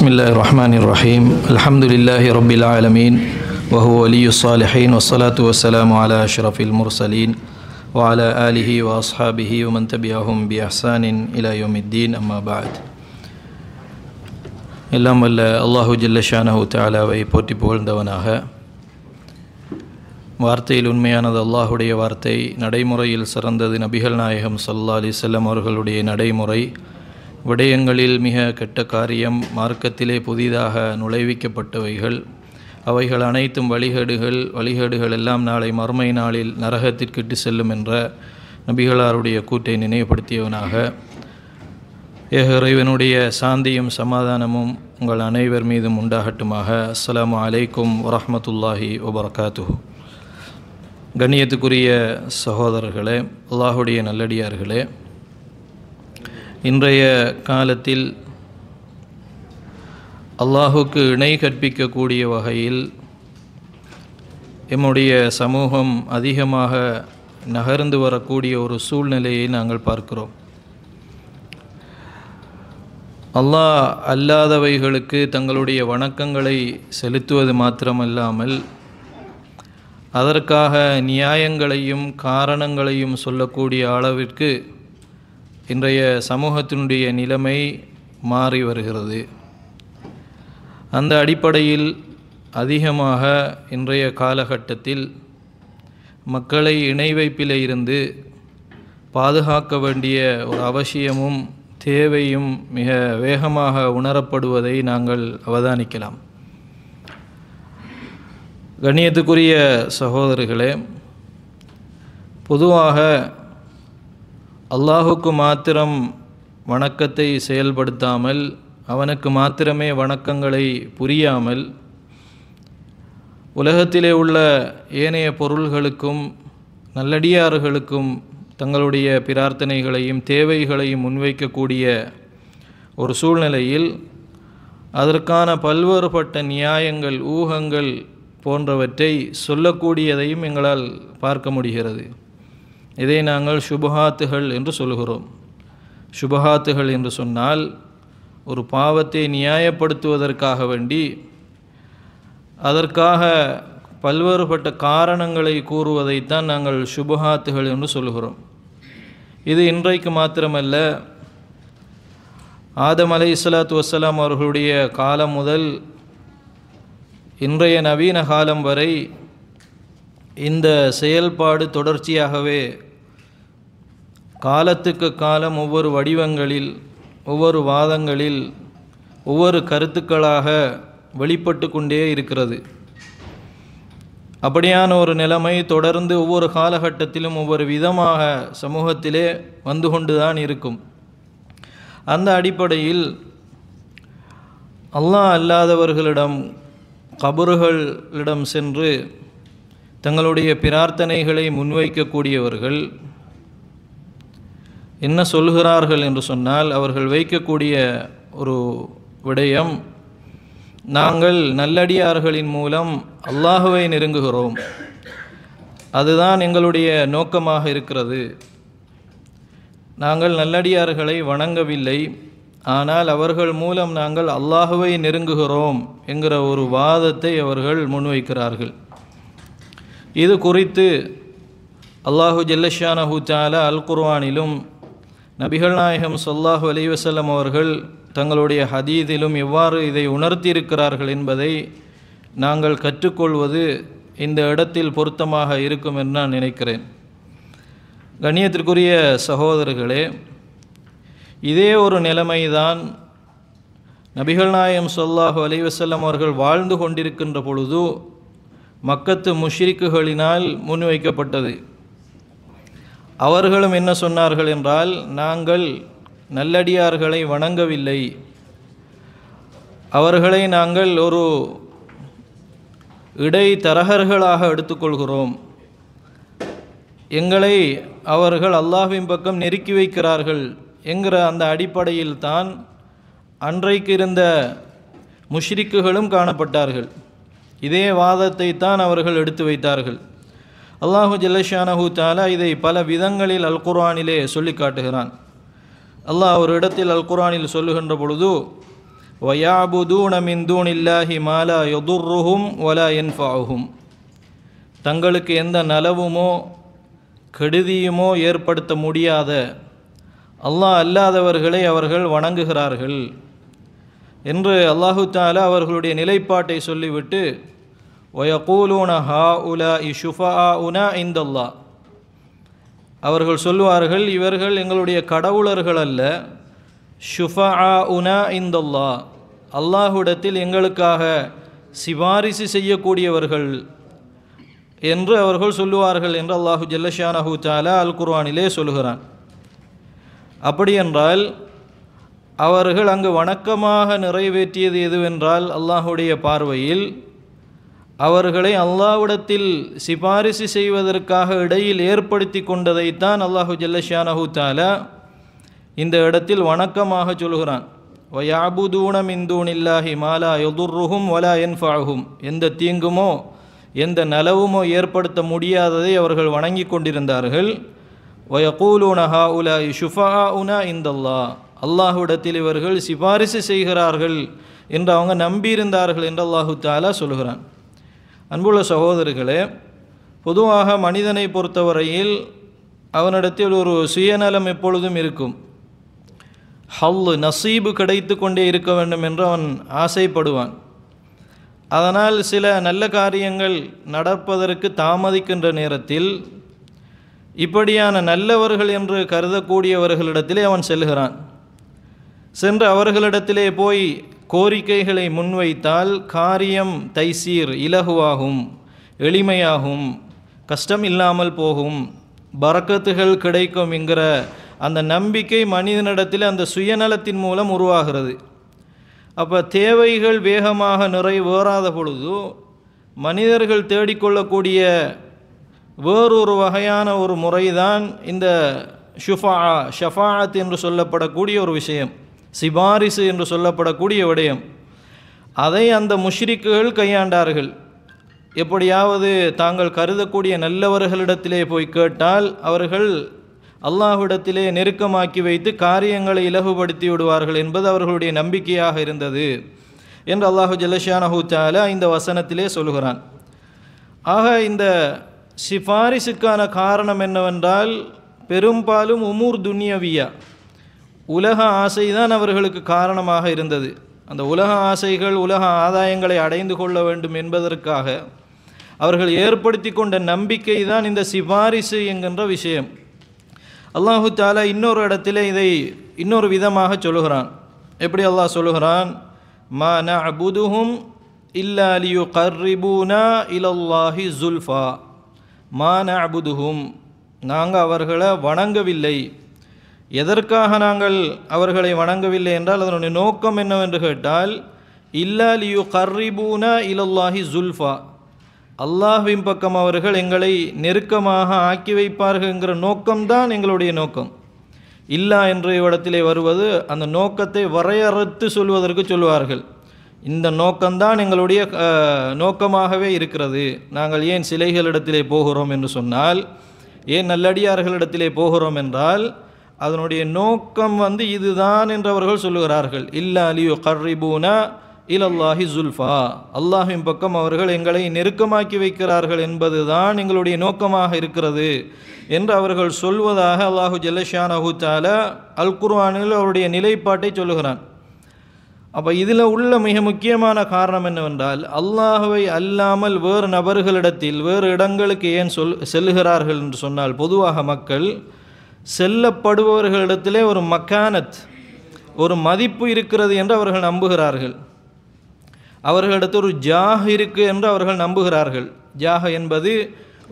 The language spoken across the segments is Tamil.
Bismillahir Rahmanir Rahim. Alhamdulillahi Rabbil Alamin. Wa huwa waliyyus salihin wassalatu wassalamu ala ashrafil mursalin wa ala alihi wa ashabihi wa man tabi'ahum bi ihsanin ila yaumiddin, amma ba'd. எல்லாம் வல்ல அல்லாஹு ஜல்ல ஷானஹு தஆலாவை போற்றி புகழ்ந்தவனாக, வார்த்தையில் உண்மையானது அல்லாஹுடைய வார்த்தை, நடைமுறையில் சிறந்தது நபிகள் நாயகம் ஸல்லல்லாஹு அலைஹி வஸல்லம் அவர்களுடைய நடைமுறை, விடயங்களில் மிக கெட்ட காரியம், மார்க்கத்திலே புதிதாக நுழைவிக்கப்பட்டவைகள், அவைகள் அனைத்தும் வழிகேடுகள் எல்லாம் நாளை மறுமை நாளில் நரகத்திற்கிட்டு செல்லும் என்ற நபிகளாருடைய கூற்றை நினைவுபடுத்தியவனாக, ஏக இறைவனுடைய சாந்தியும் சமாதானமும் உங்கள் அனைவர் மீதும் உண்டாகட்டுமாக. அஸ்ஸலாமு அலைக்கும் வரஹ்மத்துல்லாஹி வபரகாத்துஹு. கண்ணியத்துக்குரிய சகோதரர்களே, அல்லாஹுடைய நல்லடியார்களே, இன்றைய காலத்தில் அல்லாஹுக்கு இணை கற்பிக்கக்கூடிய வகையில் எம்முடைய சமூகம் அதிகமாக நகர்ந்து வரக்கூடிய ஒரு சூழ்நிலையை நாங்கள் பார்க்கிறோம். அல்லாஹ் அல்லாதவைகளுக்கு தங்களுடைய வணக்கங்களை செலுத்துவது மாத்திரமல்லாமல் அதற்காக நியாயங்களையும் காரணங்களையும் சொல்லக்கூடிய அளவிற்கு இன்றைய சமூகத்தினுடைய நிலைமை மாறி வருகிறது. அந்த அடிப்படையில் அதிகமாக இன்றைய காலகட்டத்தில் மக்களை இணை வைப்பில் இருந்து பாதுகாக்க வேண்டிய ஒரு அவசியமும் தேவையும் மிக வேகமாக உணரப்படுவதை நாங்கள் அவதானிக்கலாம். கண்ணியத்துக்குரிய சகோதரர்களே, பொதுவாக அல்லாஹுக்கு மாத்திரம் வணக்கத்தை செயல்படுத்தாமல், அவனுக்கு மாத்திரமே வணக்கங்களை புரியாமல், உலகத்திலே உள்ள ஏனைய பொருள்களுக்கும் நல்லடியார்களுக்கும் தங்களுடைய பிரார்த்தனைகளையும் தேவைகளையும் முன்வைக்கக்கூடிய ஒரு சூழ்நிலையில் அதற்கான பல்வேறுபட்ட நியாயங்கள், ஊகங்கள் போன்றவற்றை சொல்லக்கூடியதையும் எங்களால் பார்க்க முடிகிறது. இதை நாங்கள் சுபஹாத்துகள் என்று சொல்கிறோம். சுபஹாத்துகள் என்று சொன்னால் ஒரு பாவத்தை நியாயப்படுத்துவதற்காக வேண்டி அதற்காக பல்வேறுபட்ட காரணங்களை கூறுவதைத்தான் நாங்கள் சுபஹாத்துகள் என்று சொல்கிறோம். இது இன்றைக்கு மாத்திரமல்ல, ஆதம் அலைஹிஸ்ஸலாத்து வஸ்ஸலாம் அவர்களுடைய காலம் முதல் இன்றைய நவீன காலம் வரை இந்த செயல்பாடு தொடர்ச்சியாகவே காலத்துக்கு காலம் ஒவ்வொரு வடிவங்களில், ஒவ்வொரு வாதங்களில், ஒவ்வொரு கருத்துக்களாக வெளிப்பட்டு கொண்டே இருக்கிறது. அப்படியான ஒரு நிலைமை தொடர்ந்து ஒவ்வொரு காலகட்டத்திலும் ஒவ்வொரு விதமாக சமூகத்திலே வந்து கொண்டுதான் இருக்கும். அந்த அடிப்படையில் அல்லாஹ் அல்லாதவர்களிடம், கபறுகளிடம் சென்று தங்களுடைய பிரார்த்தனைகளை முன்வைக்கக்கூடியவர்கள் என்ன சொல்கிறார்கள் என்று சொன்னால், அவர்கள் வைக்கக்கூடிய ஒரு விடயம், நாங்கள் நல்லடியார்களின் மூலம் அல்லாஹுவை நெருங்குகிறோம், அதுதான் எங்களுடைய நோக்கமாக இருக்கிறது. நாங்கள் நல்லடியார்களை வணங்கவில்லை, ஆனால் அவர்கள் மூலம் நாங்கள் அல்லாஹுவை நெருங்குகிறோம் என்கிற ஒரு வாதத்தை அவர்கள் முன்வைக்கிறார்கள். இது குறித்து அல்லாஹு ஜல்ல ஷானஹு தஆலா அல் குர்ஆனிலும் நபிகள் நாயகம் ஸல்லல்லாஹு அலைஹி வஸல்லம் அவர்கள் தங்களுடைய ஹதீஸிலும் எவ்வாறு இதை உணர்த்தியிருக்கிறார்கள் என்பதை நாங்கள் கற்றுக்கொள்வது இந்த இடத்தில் பொருத்தமாக இருக்கும் என்று நான் நினைக்கிறேன். கண்ணியத்திற்குரிய சகோதரர்களே, இதே ஒரு நிலைமைதான் நபிகள் நாயகம் ஸல்லல்லாஹு அலைஹி வஸல்லம் அவர்கள் வாழ்ந்து கொண்டிருக்கின்ற பொழுது மக்கத்து முஷ்ரிக்குகளினால் முன்வைக்கப்பட்டது. அவர்களும் என்ன சொன்னார்கள் என்றால், நாங்கள் நல்லடியார்களை வணங்கவில்லை, அவர்களை நாங்கள் ஒரு இடைத்தரகர்களாக எடுத்துக்கொள்கிறோம், எங்களை அவர்கள் அல்லாஹ்வின் பக்கம் நெருக்கி வைக்கிறார்கள் என்கிற அந்த அடிப்படையில் தான் அன்றைக்கு இருந்த முஷ்ரிக்குகளும் காணப்பட்டார்கள். இதே வாதத்தை தான் அவர்கள் எடுத்து வைத்தார்கள். அல்லாஹு ஜல்ல ஷானஹு தஆலா இதை பல விதங்களில் அல் குர்ஆனிலே சொல்லி காட்டுகிறான். அல்லாஹ் ஒரு இடத்தில் அல் குர்ஆனில் சொல்லுகின்ற பொழுது, வயஅபுதூன மின் தூனில்லாஹி மா லா யதுர்ருஹும் வலா யன்ஃபஉஹும். தங்களுக்கு எந்த நலவுமோ கெடுதியுமோ ஏற்படுத்த முடியாத அல்லாஹ் அல்லாதவர்களை அவர்கள் வணங்குகிறார்கள் என்று அல்லாஹு தஆலா அவர்களுடைய நிலைப்பாட்டை சொல்லிவிட்டு வயகூலூன ஹாஉலாஇ ஷுஃபஆஉனா இன்தல்லாஹ், அவர்கள் சொல்வார்கள் இவர்கள் எங்களுடைய கடவுளர்கள் அல்ல, ஷுஃபஆஉனா இன்தல்லாஹ், அல்லாஹ்விடத்தில் எங்களுக்காக சிபாரிசு செய்யக்கூடியவர்கள் என்று அவர்கள் சொல்லுவார்கள் என்று அல்லாஹு ஜல்லஷானஹு தஆலா அல் குர்ஆனிலே சொல்கிறான். அப்படியென்றால் அவர்கள் அங்கு வணக்கமாக நிறைவேற்றியது எதுவென்றால் அல்லாஹுடைய பார்வையில் அவர்களை அல்லாஹ்விடத்தில் சிபாரிசு செய்வதற்காக இடையில் ஏற்படுத்தி கொண்டதைத்தான் அல்லாஹு ஜல்லஷானஹு தஆலா இந்த இடத்தில் வணக்கமாக சொல்கிறான். வயஅபுதூன மின் தூனில்லாஹி மா லா யதுர்ருஹும் வலா யன்ஃபஉஹும், எந்த தீங்குமோ எந்த நலவுமோ ஏற்படுத்த முடியாததை அவர்கள் வணங்கி கொண்டிருந்தார்கள். வயகூலூன ஹாஉலாஇ ஷுஃபஆஉனா இன்தல்லாஹ், அல்லாஹ்விடத்தில் இவர்கள் சிபாரிசு செய்கிறார்கள் என்று அவங்க நம்பியிருந்தார்கள் என்று அல்லாஹு தஆலா சொல்கிறான். அன்புள்ள சகோதரர்களே, பொதுவாக மனிதனை பொறுத்தவரையில் அவனிடத்தில் ஒரு சுயநலம் எப்பொழுதும் இருக்கும். ஹல் நசீபு கிடைத்து கொண்டே இருக்க வேண்டும் என்று அவன் ஆசைப்படுவான். அதனால் சில நல்ல காரியங்கள் நடப்பதற்கு தாமதிக்கின்ற நேரத்தில் இப்படியான நல்லவர்கள் என்று கருதக்கூடியவர்களிடத்திலே அவன் செல்கிறான். சென்று அவர்களிடத்திலே போய் கோரிக்கைகளை முன்வைத்தால் காரியம் தைசீர், இலகுவாகும், எளிமையாகும், கஷ்டம் இல்லாமல் போகும், பரக்கத்துகள் கிடைக்கும் என்கிற அந்த நம்பிக்கை மனிதனிடத்தில் அந்த சுயநலத்தின் மூலம் உருவாகிறது. அப்போ தேவைகள் வேகமாக நிறைவேறாத பொழுது மனிதர்கள் தேடிக்கொள்ளக்கூடிய வேறொரு வகையான ஒரு முறைதான் இந்த ஷஃபாஅத் என்று சொல்லப்படக்கூடிய ஒரு விஷயம், சிபாரிசு என்று சொல்லப்படக்கூடிய விடயம். அதை அந்த முஷ்ரிக்குகள் கையாண்டார்கள். எப்படியாவது தாங்கள் கருதக்கூடிய நல்லவர்களிடத்திலே போய் கேட்டால் அவர்கள் அல்லாஹ்விடத்திலே நெருக்கமாக்கி வைத்து காரியங்களை இலகுபடுத்தி விடுவார்கள் என்பது அவர்களுடைய நம்பிக்கையாக இருந்தது என்று அல்லாஹு ஜல்லஷானஹு தஆலா இந்த வசனத்திலே சொல்கிறான். ஆக இந்த சிபாரிசுக்கான காரணம் என்னவென்றால் பெரும்பாலும் உமூர் துன்யவியா, உலக ஆசைதான் அவர்களுக்கு காரணமாக இருந்தது. அந்த உலக ஆசைகள், உலக ஆதாயங்களை அடைந்து கொள்ள வேண்டும் என்பதற்காக அவர்கள் ஏற்படுத்தி கொண்ட நம்பிக்கை தான் இந்த சிபாரிசு என்கின்ற விஷயம். அல்லாஹு தஆலா இன்னொரு இடத்திலே இதை இன்னொரு விதமாக சொல்லுகிறான். எப்படி அல்லாஹ் சொல்லுகிறான்? மா நஅபுதுஹும் இல்லா லியுகர்ரிபூனா இலல்லாஹி ஸுல்ஃபா. மா நஅபுதுஹும், நாங்கள் அவர்களை வணங்கவில்லை. எதற்காக நாங்கள் அவர்களை வணங்கவில்லை என்றால் அதனுடைய நோக்கம் என்னவென்று கேட்டால் இல்லா லியுகர்ரிபூனா இலல்லாஹி ஸுல்ஃபா, அல்லாஹ்வின் பக்கம் அவர்கள் எங்களை நெருக்கமாக ஆக்கி வைப்பார்கள் என்கிற நோக்கம்தான் எங்களுடைய நோக்கம். இல்லா என்ற இடத்திலே வருவது அந்த நோக்கத்தை வரையறுத்து சொல்வதற்கு சொல்வார்கள். இந்த நோக்கம்தான் எங்களுடைய நோக்கமாகவே இருக்கிறது. நாங்கள் ஏன் சிலைகளிடத்திலே போகிறோம் என்று சொன்னால், ஏன் நல்லடியார்களிடத்திலே போகிறோம் என்றால் அதனுடைய நோக்கம் இதுதான் என்று அவர்கள் சொல்லுகிறார்கள். இல்லா லியுகர்ரிபூனா இலல்லாஹி ஸுல்ஃபா, அல்லாஹ்வின் பக்கம் அவர்கள் எங்களை நெருக்கமாக்கி வைக்கிறார்கள் என்பதுதான் எங்களுடைய நோக்கமாக இருக்கிறது என்று அவர்கள் சொல்வதாக அல்லாஹு ஜல்லஷானஹு தஆலா அல் குர்ஆனில் அவருடைய நிலைப்பாட்டை சொல்லுகிறான். அப்போ இதில் உள்ள மிக முக்கியமான காரணம் என்னவென்றால் அல்லாஹ்வை அல்லாமல் வேறு நபர்களிடத்தில் வேறு இடங்களுக்கு ஏன் செல்லுகிறார்கள் என்று சொன்னால், பொதுவாக மக்கள் செல்லப்படுபவர்களிடத்திலே ஒரு மக்கானத், ஒரு மதிப்பு இருக்கிறது என்று அவர்கள் நம்புகிறார்கள். அவர்களிடத்தில் ஒரு ஜாஹ் இருக்குது என்று அவர்கள் நம்புகிறார்கள். ஜாஹ் என்பது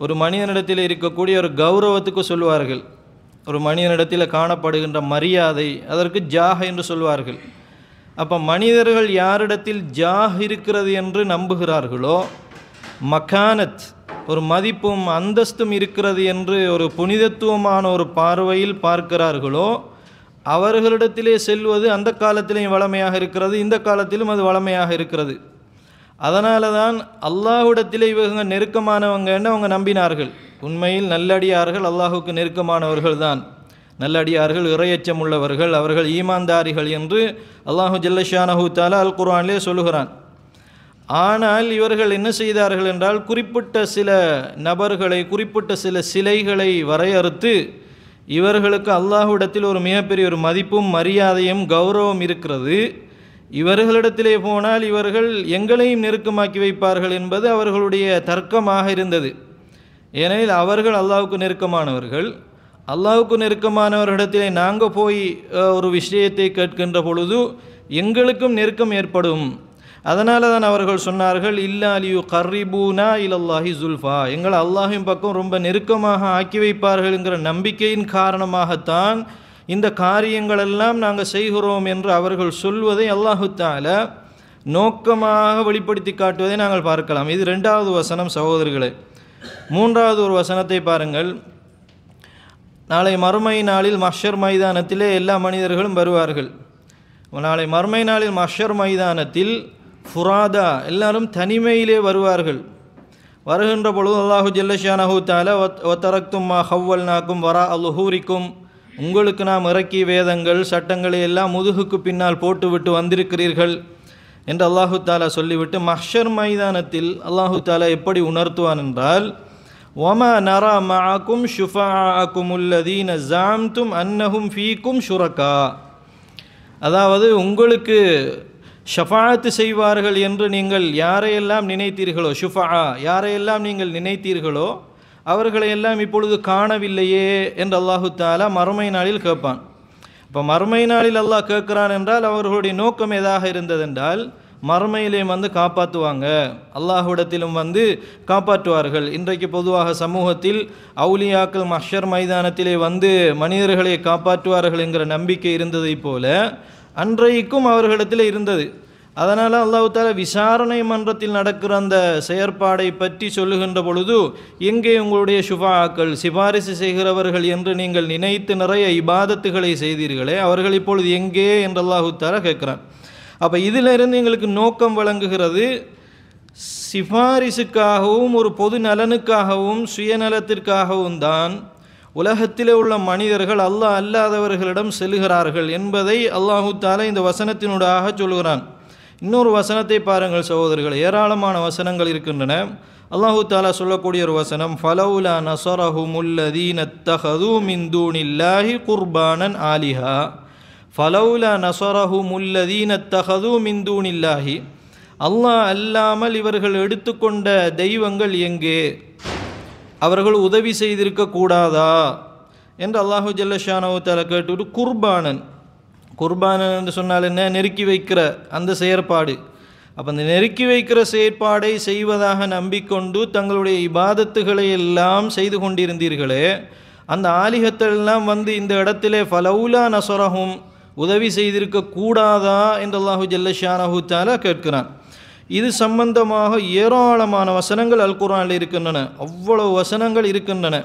ஒரு மனிதனிடத்தில் இருக்கக்கூடிய ஒரு கௌரவத்துக்கு சொல்வார்கள். ஒரு மனிதனிடத்தில் காணப்படுகின்ற மரியாதை, அதற்கு ஜாஹ் என்று சொல்வார்கள். அப்போ மனிதர்கள் யாரிடத்தில் ஜாஹ் இருக்கிறது என்று நம்புகிறார்களோ, மக்கானத், ஒரு மதிப்பும் அந்தஸ்தும் இருக்கிறது என்று ஒரு புனிதத்துவமான ஒரு பார்வையில் பார்க்கிறார்களோ, அவர்களிடத்திலே செல்வது அந்த காலத்திலேயும் வளமையாக இருக்கிறது, இந்த காலத்திலும் அது வளமையாக இருக்கிறது. அதனால தான் அல்லாஹ்விடத்திலே இவங்க நெருக்கமானவங்கன்னு அவங்க நம்பினார்கள். உண்மையில் நல்லடியார்கள் அல்லாஹுக்கு நெருக்கமானவர்கள் தான். நல்லடியார்கள், இறையச்சம் உள்ளவர்கள், அவர்கள் ஈமான்தாரிகள் என்று அல்லாஹு ஜல்லஷானஹு தஆலா அல் குர்ஆனிலே சொல்லுகிறான். ஆனால் இவர்கள் என்ன செய்தார்கள் என்றால், குறிப்பிட்ட சில நபர்களை, குறிப்பிட்ட சில சிலைகளை வரையறுத்து, இவர்களுக்கு அல்லாஹ்விடத்தில் ஒரு மிகப்பெரிய ஒரு மதிப்பும் மரியாதையும் கௌரவம் இருக்கிறது, இவர்களிடத்திலே போனால் இவர்கள் எங்களையும் நெருக்கமாக்கி வைப்பார்கள் என்பது அவர்களுடைய தர்க்கமாக இருந்தது. ஏனெனில் அவர்கள் அல்லாஹ்வுக்கு நெருக்கமானவர்கள். அல்லாஹ்வுக்கு நெருக்கமானவர்களிடத்திலே நாங்கள் போய் ஒரு விஷயத்தை கேட்கின்ற பொழுது எங்களுக்கும் நெருக்கம் ஏற்படும். அதனால தான் அவர்கள் சொன்னார்கள், இல்லா அலியு கர்ரிபூனா இலல்லாஹி ஜுல்ஃபா, எங்களை அல்லாஹின் பக்கம் ரொம்ப நெருக்கமாக ஆக்கி வைப்பார்கள் என்கிற நம்பிக்கையின் காரணமாகத்தான் இந்த காரியங்களெல்லாம் நாங்கள் செய்கிறோம் என்று அவர்கள் சொல்வதை அல்லாஹு தஆலா நோக்கமாக வெளிப்படுத்தி காட்டுவதை நாங்கள் பார்க்கலாம். இது 2வது வசனம் சகோதரர்களே. 3வது ஒரு வசனத்தை பாருங்கள். நாளை மறுமை நாளில் மஹ்ஷர் மைதானத்திலே எல்லா மனிதர்களும் வருவார்கள். நாளை மறுமை நாளில் மஹ்ஷர் மைதானத்தில் ஃபுராதா, எல்லாரும் தனிமையிலே வருவார்கள். வருகின்ற பொழுது அல்லாஹு ஜல்லஷானஹு தஆலா வதரக்தும் மா ஹவ்வல்நாக்கும் வரா அல்ஹூரிக்கும், உங்களுக்கு நாம் இறக்கிய வேதங்கள் சட்டங்களை எல்லாம் முதுகுக்கு பின்னால் போட்டுவிட்டு வந்திருக்கிறீர்கள் என்று அல்லாஹு தஆலா சொல்லிவிட்டு, மஹ்ஷர் மைதானத்தில் அல்லாஹு தஆலா எப்படி உணர்த்துவான் என்றால், வமா நரா மஅக்கும் ஷுஃபஆஅக்கும் அல்லதீன ஸஅம்தும் அன்னஹும் ஃபீக்கும் ஷுரகா, அதாவது உங்களுக்கு ஷஃபாஅத்து செய்வார்கள் என்று நீங்கள் யாரையெல்லாம் நினைத்தீர்களோ, ஷுஃபஆ யாரையெல்லாம் நீங்கள் நினைத்தீர்களோ அவர்களையெல்லாம் இப்பொழுது காணவில்லையே என்று அல்லாஹு தஆலா மறுமை நாளில் கேட்பான். இப்போ மறுமை நாளில் அல்லாஹ் கேட்குறான் என்றால் அவர்களுடைய நோக்கம் எதாக இருந்ததென்றால், மறுமையிலே காப்பாற்றுவாங்க, அல்லாஹ்விடத்திலும் காப்பாற்றுவார்கள். இன்றைக்கு பொதுவாக சமூகத்தில் அவுலியாக்கள் மஹ்ஷர் மைதானத்திலே மனிதர்களை காப்பாற்றுவார்கள் என்கிற நம்பிக்கை இருந்ததை போல அன்றைக்கும் அவர்களிடத்தில் இருந்தது. அதனால் அல்லாஹ் தஆலா விசாரணை மன்றத்தில் நடக்கிற அந்த செயற்பாடை பற்றி சொல்லுகின்ற பொழுது, எங்கே உங்களுடைய ஷுஃபாக்கள், சிபாரிசு செய்கிறவர்கள் என்று நீங்கள் நினைத்து நிறைய இபாதத்துகளை செய்தீர்களே, அவர்கள் இப்பொழுது எங்கே என்று அல்லாஹ் தஆலா கேட்குறான். அப்போ இதிலிருந்து எங்களுக்கு நோக்கம் வழங்குகிறது, சிபாரிசுக்காகவும் ஒரு பொது நலனுக்காகவும் சுயநலத்திற்காகவும் தான் உலகத்திலே உள்ள மனிதர்கள் அல்லாஹ் அல்லாதவர்களிடம் செல்கிறார்கள் என்பதை அல்லாஹு தஆலா இந்த வசனத்தினூடாக சொல்கிறான். இன்னொரு வசனத்தை பாருங்கள் சகோதரர்கள், ஏராளமான வசனங்கள் இருக்கின்றன. அல்லாஹு தஆலா சொல்லக்கூடிய ஒரு வசனம், ஃபலௌலா நஸரஹுமுல்லதீன இத்தஹது மின் தூனில்லாஹி குர்பானன் ஆலிஹா, ஃபலௌலா நஸரஹுமுல்லதீன இத்தஹது மின் தூனில்லாஹி, அல்லாஹ் அல்லாமல் இவர்கள் எடுத்துக்கொண்ட தெய்வங்கள் எங்கே, அவர்கள் உதவி செய்திருக்க கூடாதா என்று அல்லாஹு ஜல்லஷானஹு தஆலா கேட்டுவிட்டு, குர்பானன் என்று சொன்னால் என்ன, நெருக்கி வைக்கிற அந்த செயற்பாடு. அப்போ அந்த நெருக்கி வைக்கிற செயற்பாடை செய்வதாக நம்பிக்கொண்டு தங்களுடைய இபாதத்துகளை எல்லாம் செய்து கொண்டிருந்தீர்களே, அந்த ஆலிஹத்தெல்லாம் இந்த இடத்திலே ஃபலௌலா நஸரஹும், உதவி செய்திருக்க கூடாதா என்று அல்லாஹு ஜல்லஷானஹு தஆலா கேட்கிறான். இது சம்பந்தமாக ஏராளமான வசனங்கள் அல் குர்ஆனில் இருக்கின்றன. அவ்வளவு வசனங்கள் இருக்கின்றன.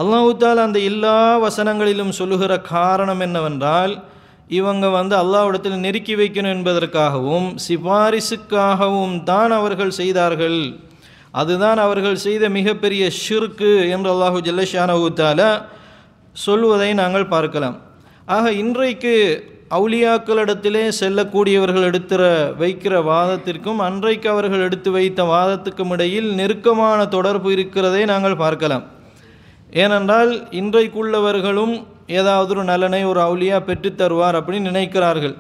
அல்லாஹு தஆலா அந்த எல்லா வசனங்களிலும் சொல்லுகிற காரணம் என்னவென்றால், இவங்க அல்லாஹ்விடத்தில் நெருக்கி வைக்கணும் என்பதற்காகவும் சிபாரிசுக்காகவும் தான் அவர்கள் செய்தார்கள். அதுதான் அவர்கள் செய்த மிகப்பெரிய ஷிர்க்கு என்று அல்லாஹு ஜல்லஷானஹு தஆலா சொல்வதை நாங்கள் பார்க்கலாம். ஆக இன்றைக்கு அவுலியாக்களிடத்திலே செல்லக்கூடியவர்கள் வைக்கிற வாதத்திற்கும் அன்றைக்கு அவர்கள் எடுத்து வைத்த வாதத்துக்கும் இடையில் நெருக்கமான தொடர்பு இருக்கிறதை நாங்கள் பார்க்கலாம். ஏனென்றால் இன்றைக்குள்ளவர்களும் ஏதாவது ஒரு நலனை ஒரு அவுலியா பெற்றுத்தருவார் அப்படின்னு நினைக்கிறார்கள்.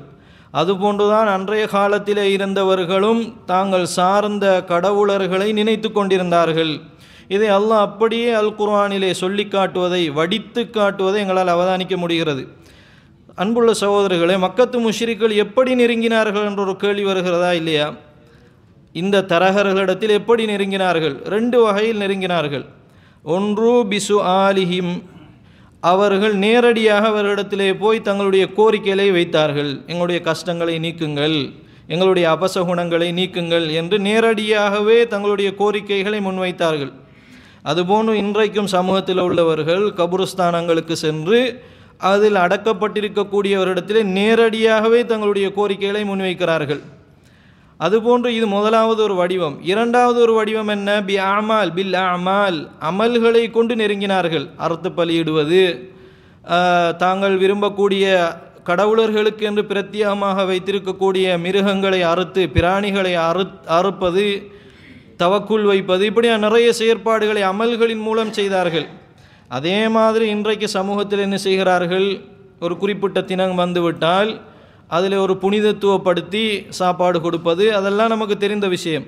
அதுபோன்றுதான் அன்றைய காலத்திலே இருந்தவர்களும் தாங்கள் சார்ந்த கடவுளர்களை நினைத்து கொண்டிருந்தார்கள். இதை அல்லாஹ் அப்படியே அல் குர்ஆனிலே சொல்லி காட்டுவதை, வடித்து காட்டுவதை எங்களால் அவதானிக்க முடிகிறது. அன்புள்ள சகோதரர்களே, மக்கத்து முஷ்ரிக்கள் எப்படி நெருங்கினார்கள் என்ற ஒரு கேள்வி வருகிறதா இல்லையா? இந்த தரகர்களிடத்தில் எப்படி நெருங்கினார்கள்? 2 வகையில் நெருங்கினார்கள். ஒன்று பிசு ஆலிஹிம், அவர்கள் நேரடியாக அவர்களிடத்திலே போய் தங்களுடைய கோரிக்கைகளை வைத்தார்கள். எங்களுடைய கஷ்டங்களை நீக்குங்கள், எங்களுடைய அபசகுணங்களை நீக்குங்கள் என்று நேரடியாகவே தங்களுடைய கோரிக்கைகளை முன்வைத்தார்கள். அதுபோன்று இன்றைக்கும் சமூகத்தில் உள்ளவர்கள் கபுரஸ்தானங்களுக்கு சென்று அதில் அடக்கப்பட்டிருக்கக்கூடியவரிடத்திலே நேரடியாகவே தங்களுடைய கோரிக்கைகளை முன்வைக்கிறார்கள். அதுபோன்று இது முதலாவது ஒரு வடிவம். இரண்டாவது ஒரு வடிவம் என்ன? பில் அமால், அமல்களை கொண்டு நெருங்கினார்கள். அறுத்து பலியிடுவது, தாங்கள் விரும்பக்கூடிய கடவுளர்களுக்கு என்று பிரத்யேகமாக வைத்திருக்கக்கூடிய மிருகங்களை அறுத்து பிராணிகளை அறுப்பது, தவக்குள் வைப்பது, இப்படியா நிறைய செயற்பாடுகளை அமல்களின் மூலம் செய்தார்கள். அதே மாதிரி இன்றைக்கு சமூகத்தில் என்ன செய்கிறார்கள், ஒரு குறிப்பிட்ட தினம் வந்துவிட்டால் அதில் ஒரு புனிதத்துவப்படுத்தி சாப்பாடு கொடுப்பது, அதெல்லாம் நமக்கு தெரிந்த விஷயம்.